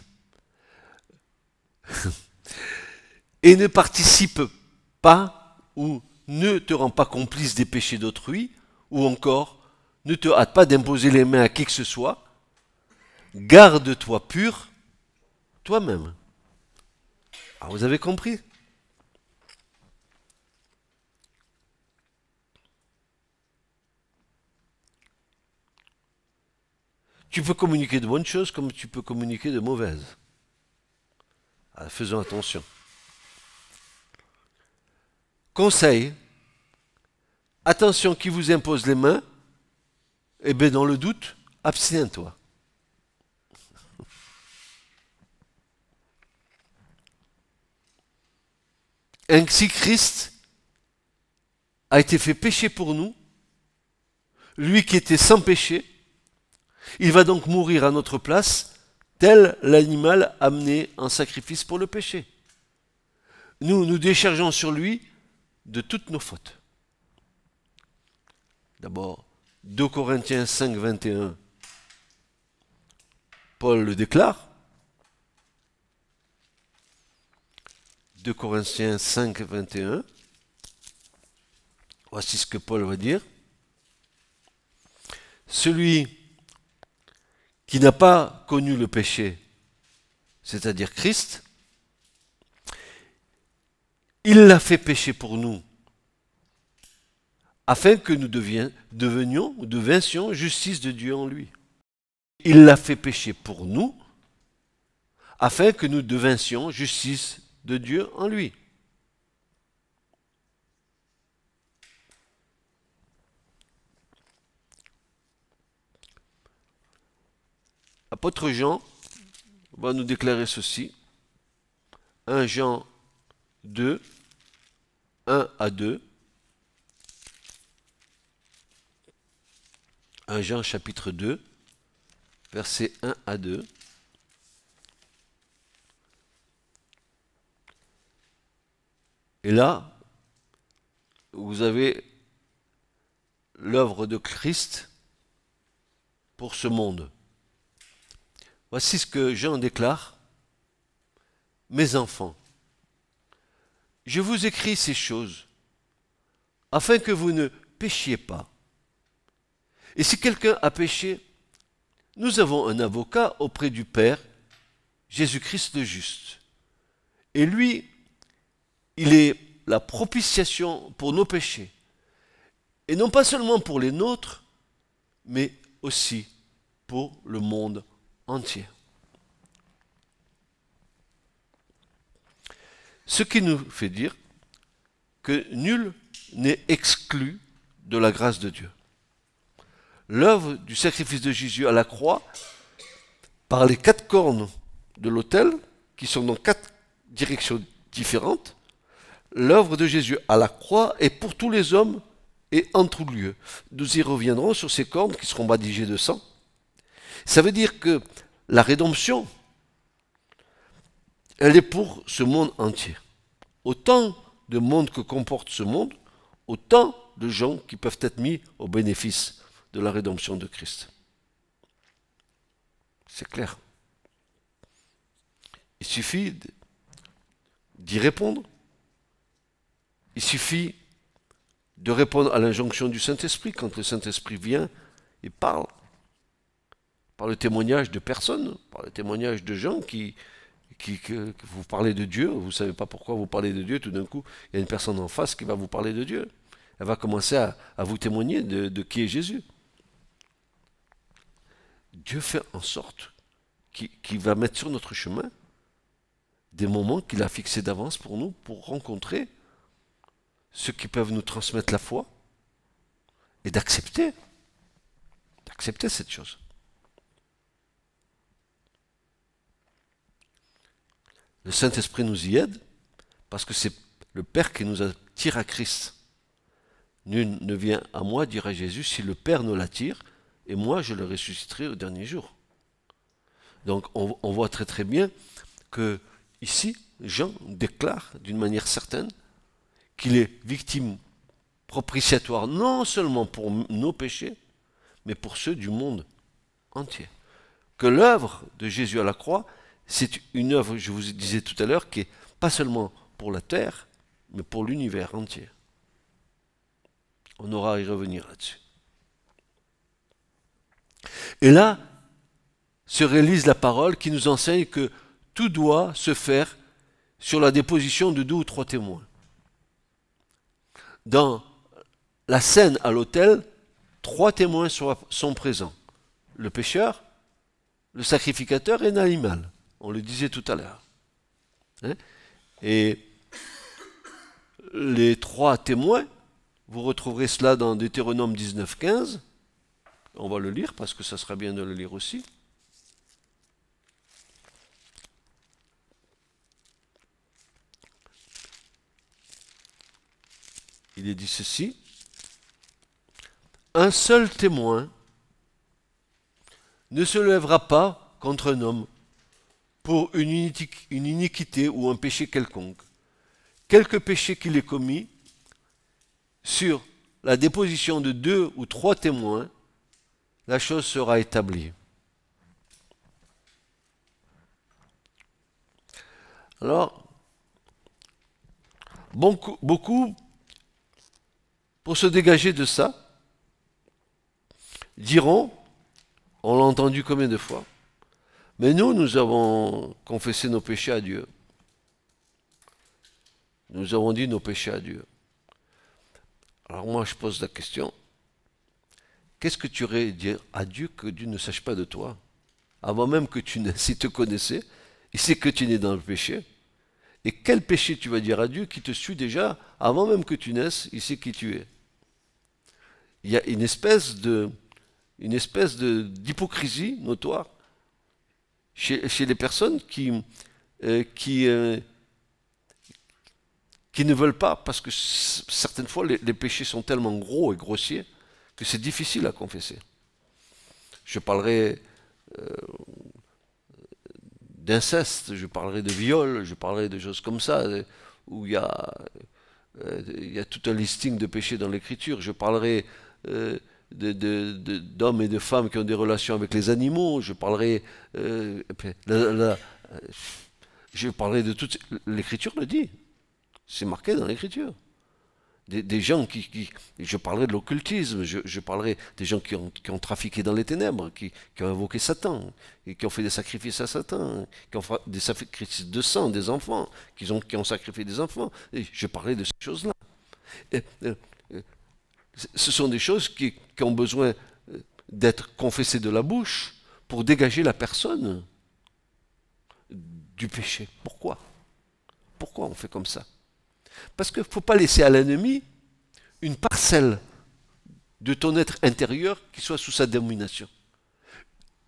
pas ou ne te rend pas complice des péchés d'autrui, ou encore ne te hâte pas d'imposer les mains à qui que ce soit. Garde-toi pur toi-même. Ah, vous avez compris? Tu peux communiquer de bonnes choses comme tu peux communiquer de mauvaises. Alors, faisons attention. Conseil, attention qui vous impose les mains, eh bien dans le doute, abstiens-toi. Ainsi Christ a été fait péché pour nous, lui qui était sans péché, il va donc mourir à notre place, tel l'animal amené en sacrifice pour le péché. Nous déchargeons sur lui de toutes nos fautes. D'abord, 2 Corinthiens 5, 21, Paul le déclare. 2 Corinthiens 5, 21. Voici ce que Paul va dire. Celui qui n'a pas connu le péché, c'est-à-dire Christ, il l'a fait pécher pour nous, afin que nous devinssions justice de Dieu en lui. Il l'a fait pécher pour nous, afin que nous devinssions justice de Dieu en lui. L'apôtre Jean va nous déclarer ceci. 1 Jean 2, 1 à 2. 1 Jean chapitre 2, versets 1 à 2. Et là, vous avez l'œuvre de Christ pour ce monde. Voici ce que Jean déclare. Mes enfants, je vous écris ces choses afin que vous ne péchiez pas. Et si quelqu'un a péché, nous avons un avocat auprès du Père, Jésus-Christ le juste. Et lui, il est la propitiation pour nos péchés. Et non pas seulement pour les nôtres, mais aussi pour le monde entier. Ce qui nous fait dire que nul n'est exclu de la grâce de Dieu. L'œuvre du sacrifice de Jésus à la croix, par les 4 cornes de l'autel, qui sont dans 4 directions différentes, l'œuvre de Jésus à la croix est pour tous les hommes et en tout lieu. Nous y reviendrons sur ces cornes qui seront badigeées de sang. Ça veut dire que la rédemption, elle est pour ce monde entier. Autant de monde que comporte ce monde, autant de gens qui peuvent être mis au bénéfice de la rédemption de Christ. C'est clair. Il suffit d'y répondre. Il suffit de répondre à l'injonction du Saint-Esprit quand le Saint-Esprit vient et parle. Par le témoignage de personnes, par le témoignage de gens que vous parlez de Dieu, vous ne savez pas pourquoi vous parlez de Dieu, tout d'un coup, il y a une personne en face qui va vous parler de Dieu. Elle va commencer à vous témoigner de qui est Jésus. Dieu fait en sorte qu'il va mettre sur notre chemin des moments qu'il a fixés d'avance pour nous, pour rencontrer ceux qui peuvent nous transmettre la foi et d'accepter cette chose. Le Saint-Esprit nous y aide parce que c'est le Père qui nous attire à Christ. Nul ne vient à moi, dira Jésus, si le Père ne l'attire, et moi je le ressusciterai au dernier jour. Donc on voit très très bien que ici, Jean déclare d'une manière certaine qu'il est victime propitiatoire non seulement pour nos péchés, mais pour ceux du monde entier. Que l'œuvre de Jésus à la croix, c'est une œuvre, je vous disais tout à l'heure, qui est pas seulement pour la terre, mais pour l'univers entier. On aura à y revenir là-dessus. Et là, se réalise la parole qui nous enseigne que tout doit se faire sur la déposition de 2 ou 3 témoins. Dans la scène à l'autel, 3 témoins sont présents. Le pécheur, le sacrificateur et l'animal. On le disait tout à l'heure. Et les 3 témoins, vous retrouverez cela dans Deutéronome 19, 15. On va le lire parce que ça sera bien de le lire aussi. Il est dit ceci. Un seul témoin ne se lèvera pas contre un homme pour une iniquité ou un péché quelconque. Quelque péché qu'il ait commis, sur la déposition de 2 ou 3 témoins, la chose sera établie. Alors, beaucoup, pour se dégager de ça, diront, on l'a entendu combien de fois, mais nous avons confessé nos péchés à Dieu. Nous avons dit nos péchés à Dieu. Alors moi je pose la question, qu'est-ce que tu aurais dit à Dieu que Dieu ne sache pas de toi? Avant même que tu naisses, il te connaissait, il sait que tu es né dans le péché. Et quel péché tu vas dire à Dieu qui te suit déjà, avant même que tu naisses, il sait qui tu es. Il y a une espèce d'hypocrisie notoire chez les personnes qui ne veulent pas, parce que certaines fois les péchés sont tellement gros et grossiers que c'est difficile à confesser. Je parlerai d'inceste, je parlerai de viol, je parlerai de choses comme ça, où il y a tout un listing de péchés dans l'Écriture. Je parlerai d'hommes et de femmes qui ont des relations avec les animaux. Je parlerai de toute... L'Écriture le dit. C'est marqué dans l'Écriture. des gens je parlerai de l'occultisme, je parlerai des gens qui ont trafiqué dans les ténèbres, qui ont invoqué Satan, et qui ont fait des sacrifices à Satan, qui ont fait des sacrifices de sang, des enfants, qui ont sacrifié des enfants. Et je parlais de ces choses-là. Ce sont des choses qui ont besoin d'être confessées de la bouche pour dégager la personne du péché. Pourquoi? Pourquoi on fait comme ça? Parce qu'il ne faut pas laisser à l'ennemi une parcelle de ton être intérieur qui soit sous sa domination.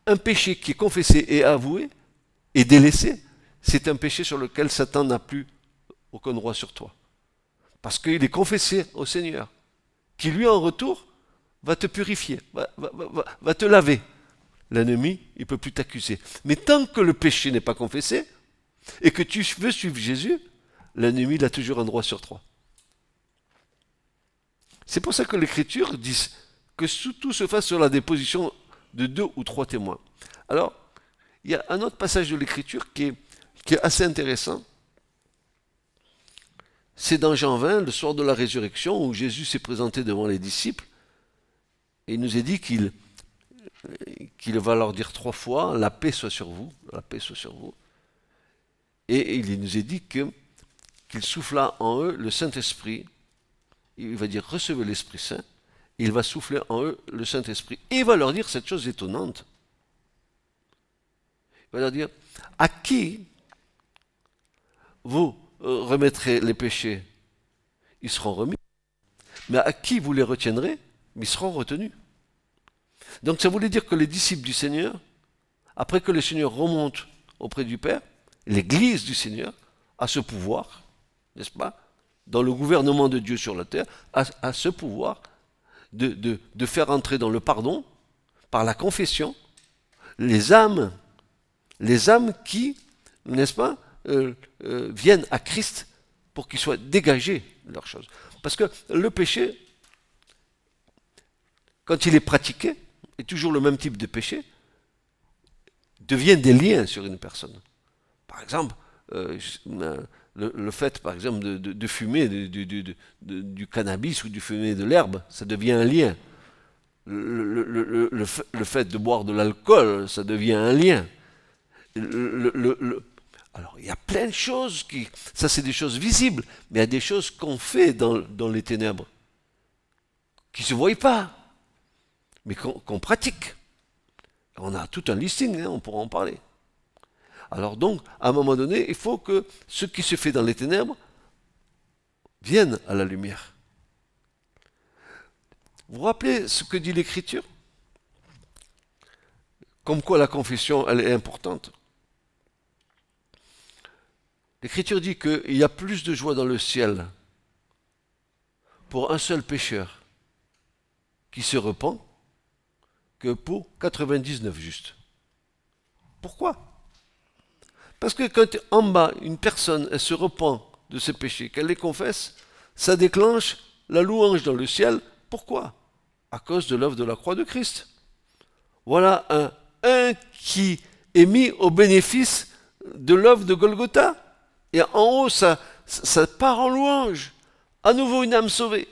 Un péché qui est confessé et avoué et délaissé, c'est un péché sur lequel Satan n'a plus aucun droit sur toi. Parce qu'il est confessé au Seigneur, qui lui en retour va te purifier, va te laver. L'ennemi, il ne peut plus t'accuser. Mais tant que le péché n'est pas confessé, et que tu veux suivre Jésus, l'ennemi il a toujours un droit sur toi. C'est pour ça que l'Écriture dit que tout se fasse sur la déposition de 2 ou 3 témoins. Alors, il y a un autre passage de l'Écriture qui est assez intéressant. C'est dans Jean 20, le soir de la résurrection, où Jésus s'est présenté devant les disciples, et il nous est dit qu'il va leur dire 3 fois, la paix soit sur vous, la paix soit sur vous. Et il nous est dit qu'il souffla en eux le Saint-Esprit. Il va dire recevez l'Esprit Saint. Il va souffler en eux le Saint-Esprit. Et il va leur dire cette chose étonnante. Il va leur dire à qui vous remettrez les péchés, ils seront remis. Mais à qui vous les retiendrez, ils seront retenus. Donc ça voulait dire que les disciples du Seigneur, après que le Seigneur remonte auprès du Père, l'Église du Seigneur a ce pouvoir, n'est-ce pas, dans le gouvernement de Dieu sur la terre, a ce pouvoir de faire entrer dans le pardon, par la confession, les âmes qui, n'est-ce pas, viennent à Christ pour qu'ils soient dégagés de leurs choses. Parce que le péché, quand il est pratiqué, et toujours le même type de péché, devient des liens sur une personne. Par exemple, le fait, par exemple, de fumer du cannabis ou de fumer de l'herbe, ça devient un lien. Le fait de boire de l'alcool, ça devient un lien. Alors, il y a plein de choses ça c'est des choses visibles, mais il y a des choses qu'on fait dans les ténèbres, qui ne se voient pas, mais qu'on pratique. On a tout un listing, hein, on pourra en parler. Alors donc, à un moment donné, il faut que ce qui se fait dans les ténèbres vienne à la lumière. Vous vous rappelez ce que dit l'Écriture? Comme quoi la confession, elle est importante. L'Écriture dit qu'il y a plus de joie dans le ciel pour un seul pécheur qui se repent que pour 99 justes. Pourquoi? Parce que quand en bas, une personne, elle se repent de ses péchés, qu'elle les confesse, ça déclenche la louange dans le ciel. Pourquoi? À cause de l'œuvre de la croix de Christ. Voilà un qui est mis au bénéfice de l'œuvre de Golgotha. Et en haut, ça part en louange. À nouveau une âme sauvée.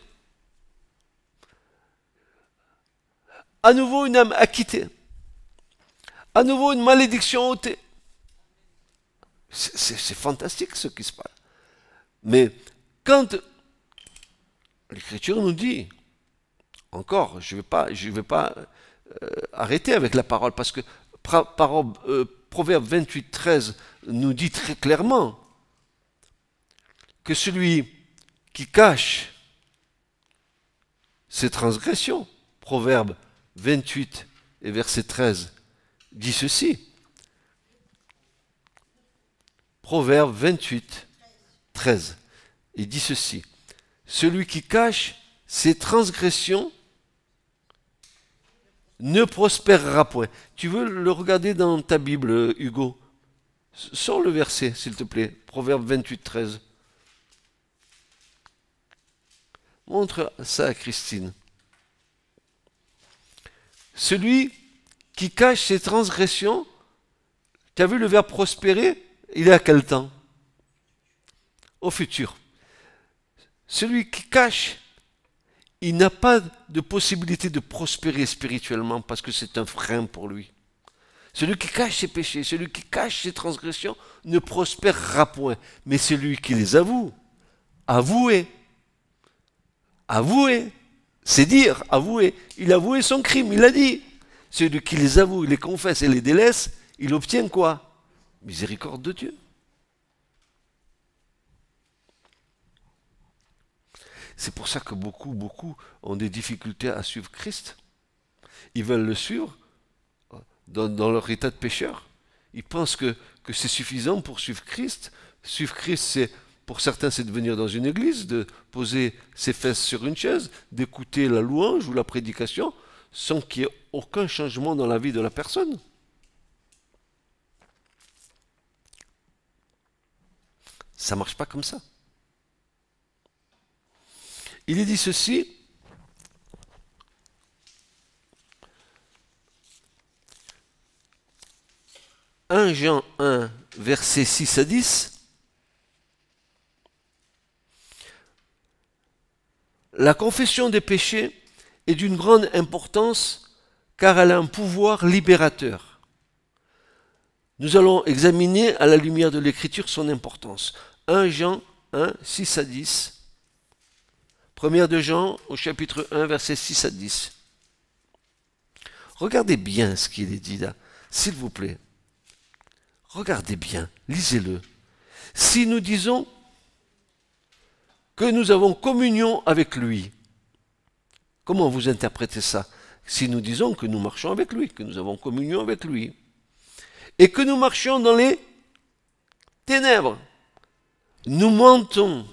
À nouveau une âme acquittée. À nouveau une malédiction ôtée. C'est fantastique ce qui se passe. Mais quand l'Écriture nous dit, encore, je vais pas arrêter avec la parole, parce que Proverbe 28, 13 nous dit très clairement que celui qui cache ses transgressions, Proverbe 28 et verset 13, dit ceci. Proverbe 28, 13, il dit ceci. Celui qui cache ses transgressions ne prospérera point. Tu veux le regarder dans ta Bible, Hugo? Sors le verset, s'il te plaît. Proverbe 28, 13. Montre ça à Christine. Celui qui cache ses transgressions, tu as vu le verbe prospérer? Il est à quel temps? Au futur. celui qui cache, il n'a pas de possibilité de prospérer spirituellement parce que c'est un frein pour lui. Celui qui cache ses péchés, celui qui cache ses transgressions ne prospérera point. Mais celui qui les avoue, avouez, avouez, c'est dire, avouez. Il a avoué son crime, il a dit. Celui qui les avoue, les confesse et les délaisse, il obtient quoi? Miséricorde de Dieu. C'est pour ça que beaucoup ont des difficultés à suivre Christ. Ils veulent le suivre dans leur état de pécheur. Ils pensent que c'est suffisant pour suivre Christ. Suivre Christ, pour certains, c'est de venir dans une église, de poser ses fesses sur une chaise, d'écouter la louange ou la prédication, sans qu'il y ait aucun changement dans la vie de la personne. Ça ne marche pas comme ça. Il est dit ceci, « 1 Jean 1, versets 6 à 10, la confession des péchés est d'une grande importance car elle a un pouvoir libérateur. Nous allons examiner à la lumière de l'Écriture son importance. 1 Jean 1, 6 à 10. 1 de Jean au chapitre 1, versets 6 à 10. Regardez bien ce qu'il est dit là, s'il vous plaît. Regardez bien, lisez-le. Si nous disons que nous avons communion avec lui, comment vous interprétez ça? Si nous disons que nous marchons avec lui, que nous avons communion avec lui, et que nous marchions dans les ténèbres, nous mentons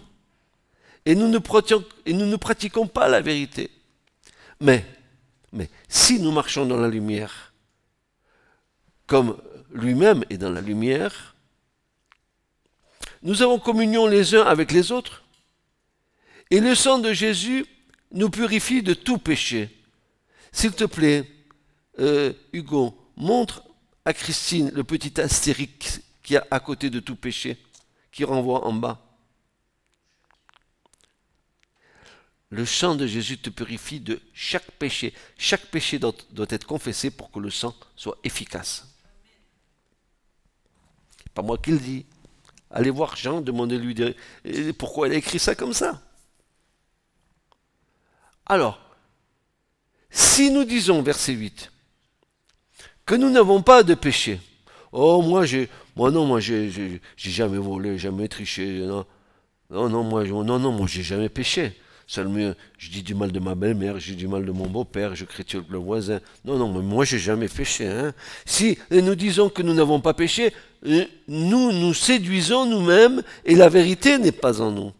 et nous ne pratiquons pas la vérité. Mais si nous marchons dans la lumière, comme lui-même est dans la lumière, nous avons communion les uns avec les autres, et le sang de Jésus nous purifie de tout péché. S'il te plaît, Hugo, montre à Christine le petit astérique qui est à côté de tout péché, qui renvoie en bas. Le sang de Jésus te purifie de chaque péché. Chaque péché doit être confessé pour que le sang soit efficace. C'est pas moi qui le dis. Allez voir Jean, demandez-lui pourquoi il a écrit ça comme ça. Alors, si nous disons, verset 8, que nous n'avons pas de péché, oh, moi j'ai jamais volé, jamais triché, moi j'ai jamais péché. Seulement, je dis du mal de ma belle-mère, je dis du mal de mon beau-père, je critique le voisin. Non, mais moi j'ai jamais péché. Hein. Si nous disons que nous n'avons pas péché, nous nous séduisons nous-mêmes et la vérité n'est pas en nous.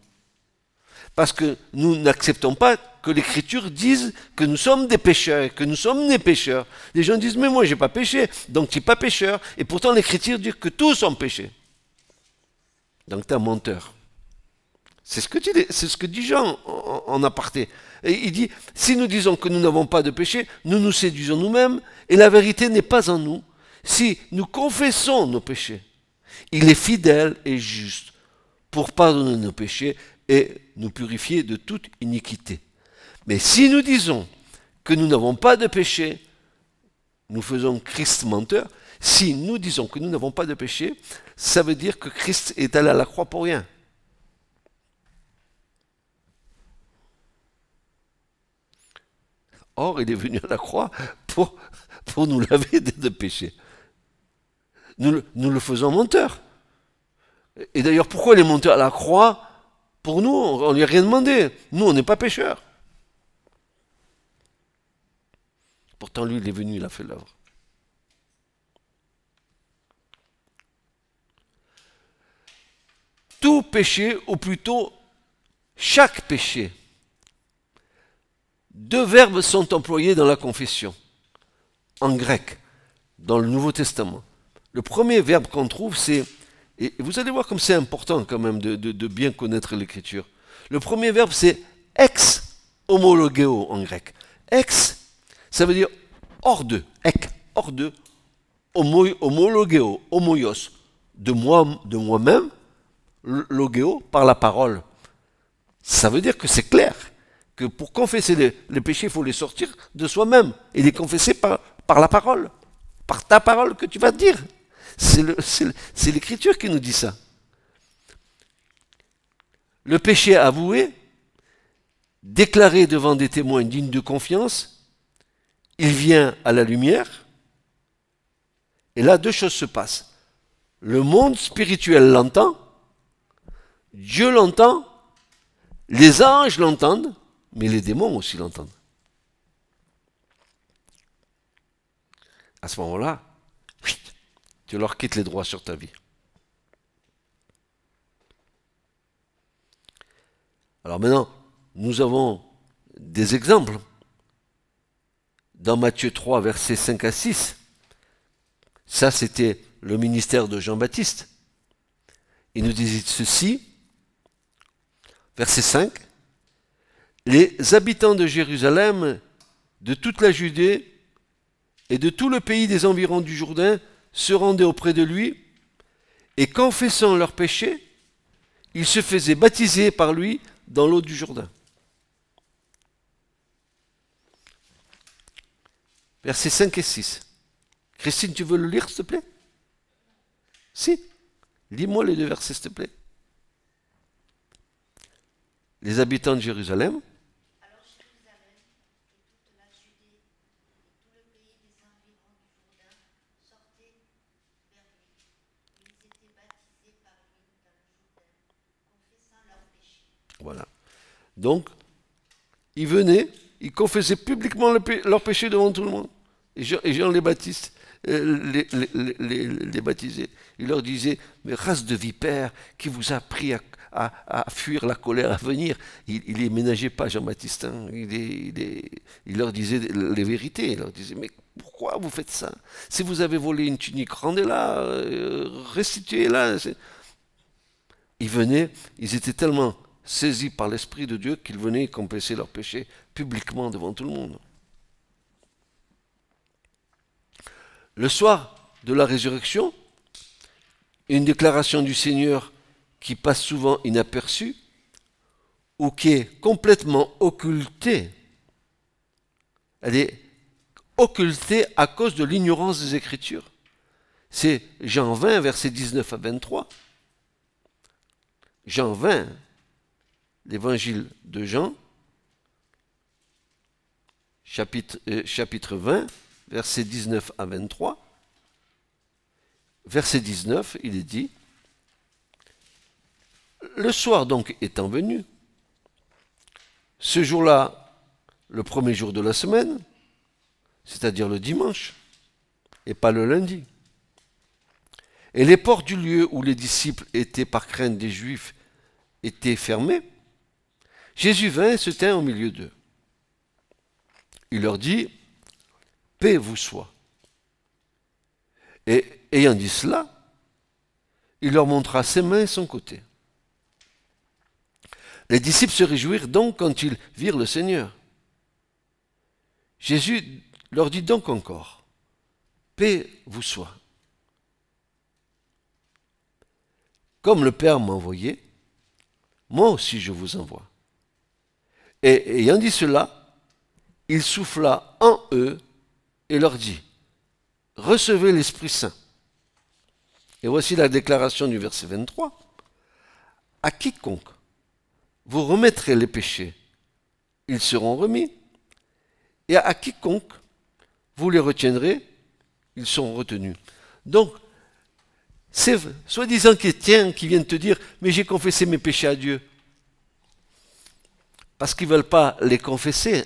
Parce que nous n'acceptons pas que l'Écriture dise que nous sommes des pécheurs, que nous sommes des pécheurs. Les gens disent, mais moi j'ai pas péché, donc tu n'es pas pécheur. Et pourtant l'Écriture dit que tous sont péchés. Donc tu es un menteur. C'est ce que dit Jean en aparté. Et il dit, si nous disons que nous n'avons pas de péché, nous nous séduisons nous-mêmes et la vérité n'est pas en nous. Si nous confessons nos péchés, il est fidèle et juste pour pardonner nos péchés et nous purifier de toute iniquité. Mais si nous disons que nous n'avons pas de péché, nous faisons Christ menteur. Si nous disons que nous n'avons pas de péché, ça veut dire que Christ est allé à la croix pour rien. Or, il est venu à la croix pour nous laver de péché. Nous le faisons menteur. Et d'ailleurs, pourquoi il est monté à la croix? Pour nous, on ne lui a rien demandé. Nous, on n'est pas pécheurs. Pourtant, lui, il est venu, il a fait l'œuvre. Tout péché, ou plutôt chaque péché. Deux verbes sont employés dans la confession, en grec, dans le Nouveau Testament. Le premier verbe qu'on trouve, c'est, et vous allez voir comme c'est important quand même de bien connaître l'Écriture. Le premier verbe, c'est ex homologeo en grec. Ex, ça veut dire hors de, ek, hors de, homologeo, homoios, de moi-même, logeo, par la parole. Ça veut dire que c'est clair que pour confesser les péchés, il faut les sortir de soi-même et les confesser par la parole, par ta parole que tu vas dire. C'est l'Écriture qui nous dit ça. Le péché avoué, déclaré devant des témoins dignes de confiance, il vient à la lumière, et là deux choses se passent. Le monde spirituel l'entend, Dieu l'entend, les anges l'entendent, mais les démons aussi l'entendent. À ce moment-là, tu leur quittes les droits sur ta vie. Alors maintenant, nous avons des exemples. Dans Matthieu 3, versets 5 à 6, ça c'était le ministère de Jean-Baptiste. Il nous dit ceci, verset 5, les habitants de Jérusalem, de toute la Judée et de tout le pays des environs du Jourdain se rendaient auprès de lui, et confessant leurs péchés, ils se faisaient baptiser par lui dans l'eau du Jourdain. Versets 5 et 6. Christine, tu veux le lire, s'il te plaît? Si. Lis-moi les deux versets, s'il te plaît. Les habitants de Jérusalem. Alors Jérusalem et toute la Judée et tout le pays des environs du Jourdain sortaient vers lui. Ils étaient baptisés par lui dans le Jourdain, confessant leurs péchés. Voilà. Donc, ils venaient, ils confessaient publiquement leurs péchés devant tout le monde. Et Jean les Baptiste les baptisait. Il leur disait, mais race de vipères, qui vous a appris à fuir la colère à venir. Il les ménageait pas, Jean-Baptiste. Hein. Il leur disait les vérités. Il leur disait, mais pourquoi vous faites ça? Si vous avez volé une tunique, rendez-la, restituez-la. Ils venaient, ils étaient tellement saisis par l'Esprit de Dieu qu'ils venaient confesser leurs péchés publiquement devant tout le monde. Le soir de la résurrection, une déclaration du Seigneur qui passe souvent inaperçue ou qui est complètement occultée. Elle est occultée à cause de l'ignorance des Écritures. C'est Jean 20, versets 19 à 23. Jean 20, l'évangile de Jean, chapitre 20, versets 19 à 23. Verset 19, il est dit, le soir donc étant venu, ce jour-là, le premier jour de la semaine, c'est-à-dire le dimanche, et pas le lundi, et les portes du lieu où les disciples étaient par crainte des Juifs étaient fermées, Jésus vint et se tint au milieu d'eux. Il leur dit, paix vous soit. Et ayant dit cela, il leur montra ses mains et son côté. Les disciples se réjouirent donc quand ils virent le Seigneur. Jésus leur dit donc encore, paix vous soit. Comme le Père m'a envoyé, moi aussi je vous envoie. Et ayant dit cela, il souffla en eux et leur dit, recevez l'Esprit Saint. Et voici la déclaration du verset 23. À quiconque vous remettrez les péchés, ils seront remis. Et à quiconque vous les retiendrez, ils seront retenus. Donc, c'est soi-disant chrétiens qui viennent te dire, mais j'ai confessé mes péchés à Dieu. Parce qu'ils ne veulent pas les confesser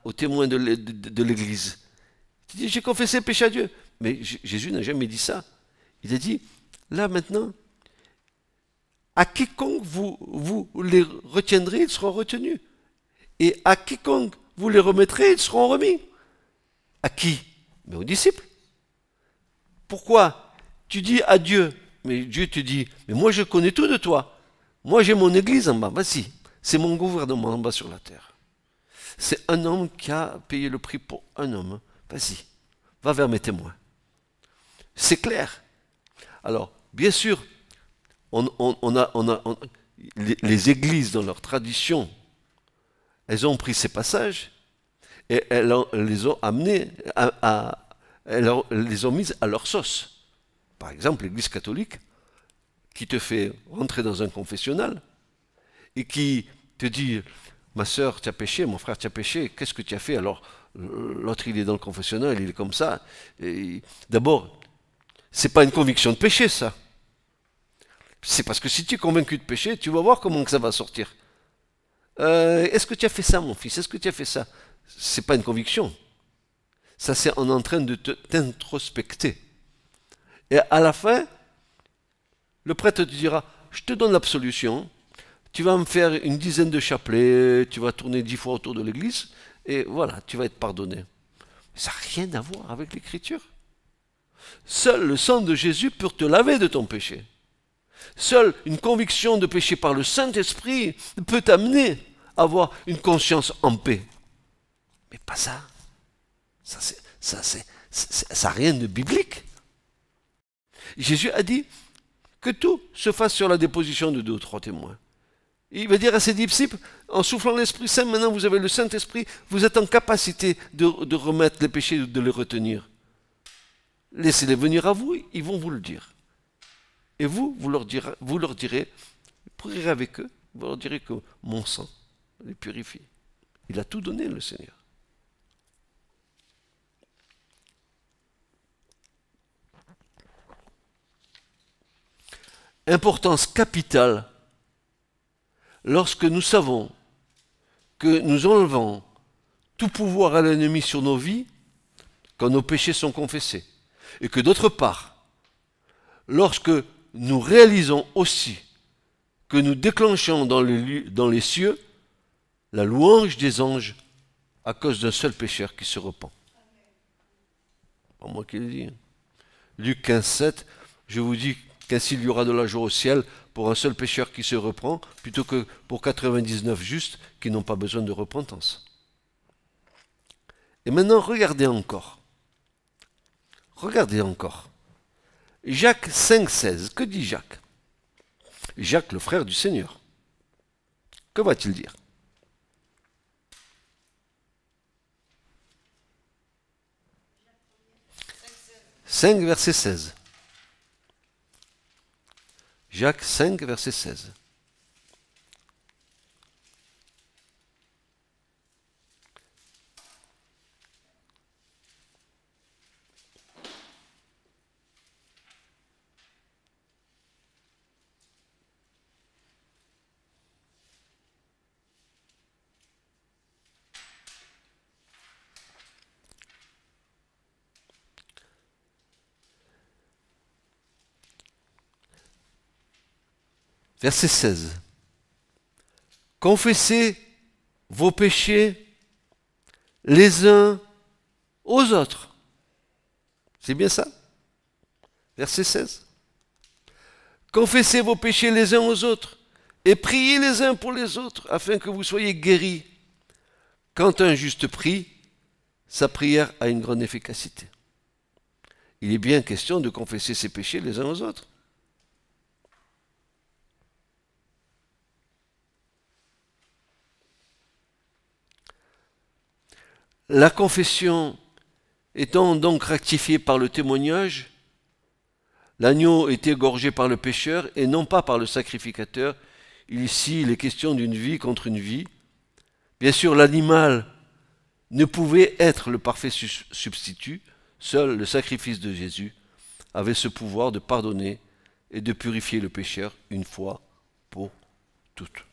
aux témoins de l'Église. Tu dis, j'ai confessé le péché à Dieu. Mais Jésus n'a jamais dit ça. Il a dit, là maintenant, à quiconque vous les retiendrez, ils seront retenus. Et à quiconque vous les remettrez, ils seront remis. À qui? Mais aux disciples. Pourquoi? Tu dis à Dieu, mais Dieu te dit, mais moi je connais tout de toi. Moi j'ai mon église en bas, vas-y. C'est mon gouvernement en bas sur la terre. C'est un homme qui a payé le prix pour un homme. Vas-y, va vers mes témoins. C'est clair. Alors, bien sûr, il les églises, dans leur tradition, elles ont pris ces passages et elles les ont amenés elles les ont mises à leur sauce. Par exemple, l'Église catholique, qui te fait rentrer dans un confessionnal et qui te dit « Ma sœur, tu as péché, mon frère, tu as péché, qu'est-ce que tu as fait ?» Alors, l'autre, il est dans le confessionnal, il est comme ça. D'abord, c'est pas une conviction de péché, ça. C'est parce que si tu es convaincu de péché, tu vas voir comment que ça va sortir. Est-ce que tu as fait ça, mon fils? Est-ce que tu as fait ça? C'est pas une conviction. Ça, c'est en train de t'introspecter. Et à la fin, le prêtre te dira, je te donne l'absolution, tu vas me faire une dizaine de chapelets, tu vas tourner 10 fois autour de l'église, et voilà, tu vas être pardonné. Ça n'a rien à voir avec l'écriture. Seul le sang de Jésus peut te laver de ton péché. Seule une conviction de péché par le Saint-Esprit peut t'amener à avoir une conscience en paix. Mais pas ça. Ça n'a rien de biblique. Jésus a dit que tout se fasse sur la déposition de 2 ou 3 témoins. Il va dire à ses disciples, en soufflant l'Esprit Saint, maintenant vous avez le Saint-Esprit, vous êtes en capacité de remettre les péchés, de les retenir. Laissez-les venir à vous, ils vont vous le dire. Et vous leur direz, vous prierez avec eux, vous leur direz que mon sang les purifie. Il a tout donné, le Seigneur. Importance capitale lorsque nous savons que nous enlevons tout pouvoir à l'ennemi sur nos vies quand nos péchés sont confessés. Et que d'autre part, lorsque nous réalisons aussi que nous déclenchons dans les cieux la louange des anges à cause d'un seul pécheur qui se repent. Pas moi qui le dis. Luc 15, 7, je vous dis qu'ainsi il y aura de la joie au ciel pour un seul pécheur qui se reprend, plutôt que pour 99 justes qui n'ont pas besoin de repentance. Et maintenant, regardez encore. Regardez encore. Jacques 5, 16. Que dit Jacques? Jacques, le frère du Seigneur. Que va-t-il dire? « 5, verset 16. Jacques 5, verset 16. Verset 16. Confessez vos péchés les uns aux autres. C'est bien ça? Verset 16. Confessez vos péchés les uns aux autres et priez les uns pour les autres afin que vous soyez guéris. Quand un juste prie, sa prière a une grande efficacité. Il est bien question de confesser ses péchés les uns aux autres. La confession étant donc rectifiée par le témoignage, l'agneau est égorgé par le pécheur et non pas par le sacrificateur. Ici, il est question d'une vie contre une vie. Bien sûr, l'animal ne pouvait être le parfait substitut. Seul le sacrifice de Jésus avait ce pouvoir de pardonner et de purifier le pécheur une fois pour toutes.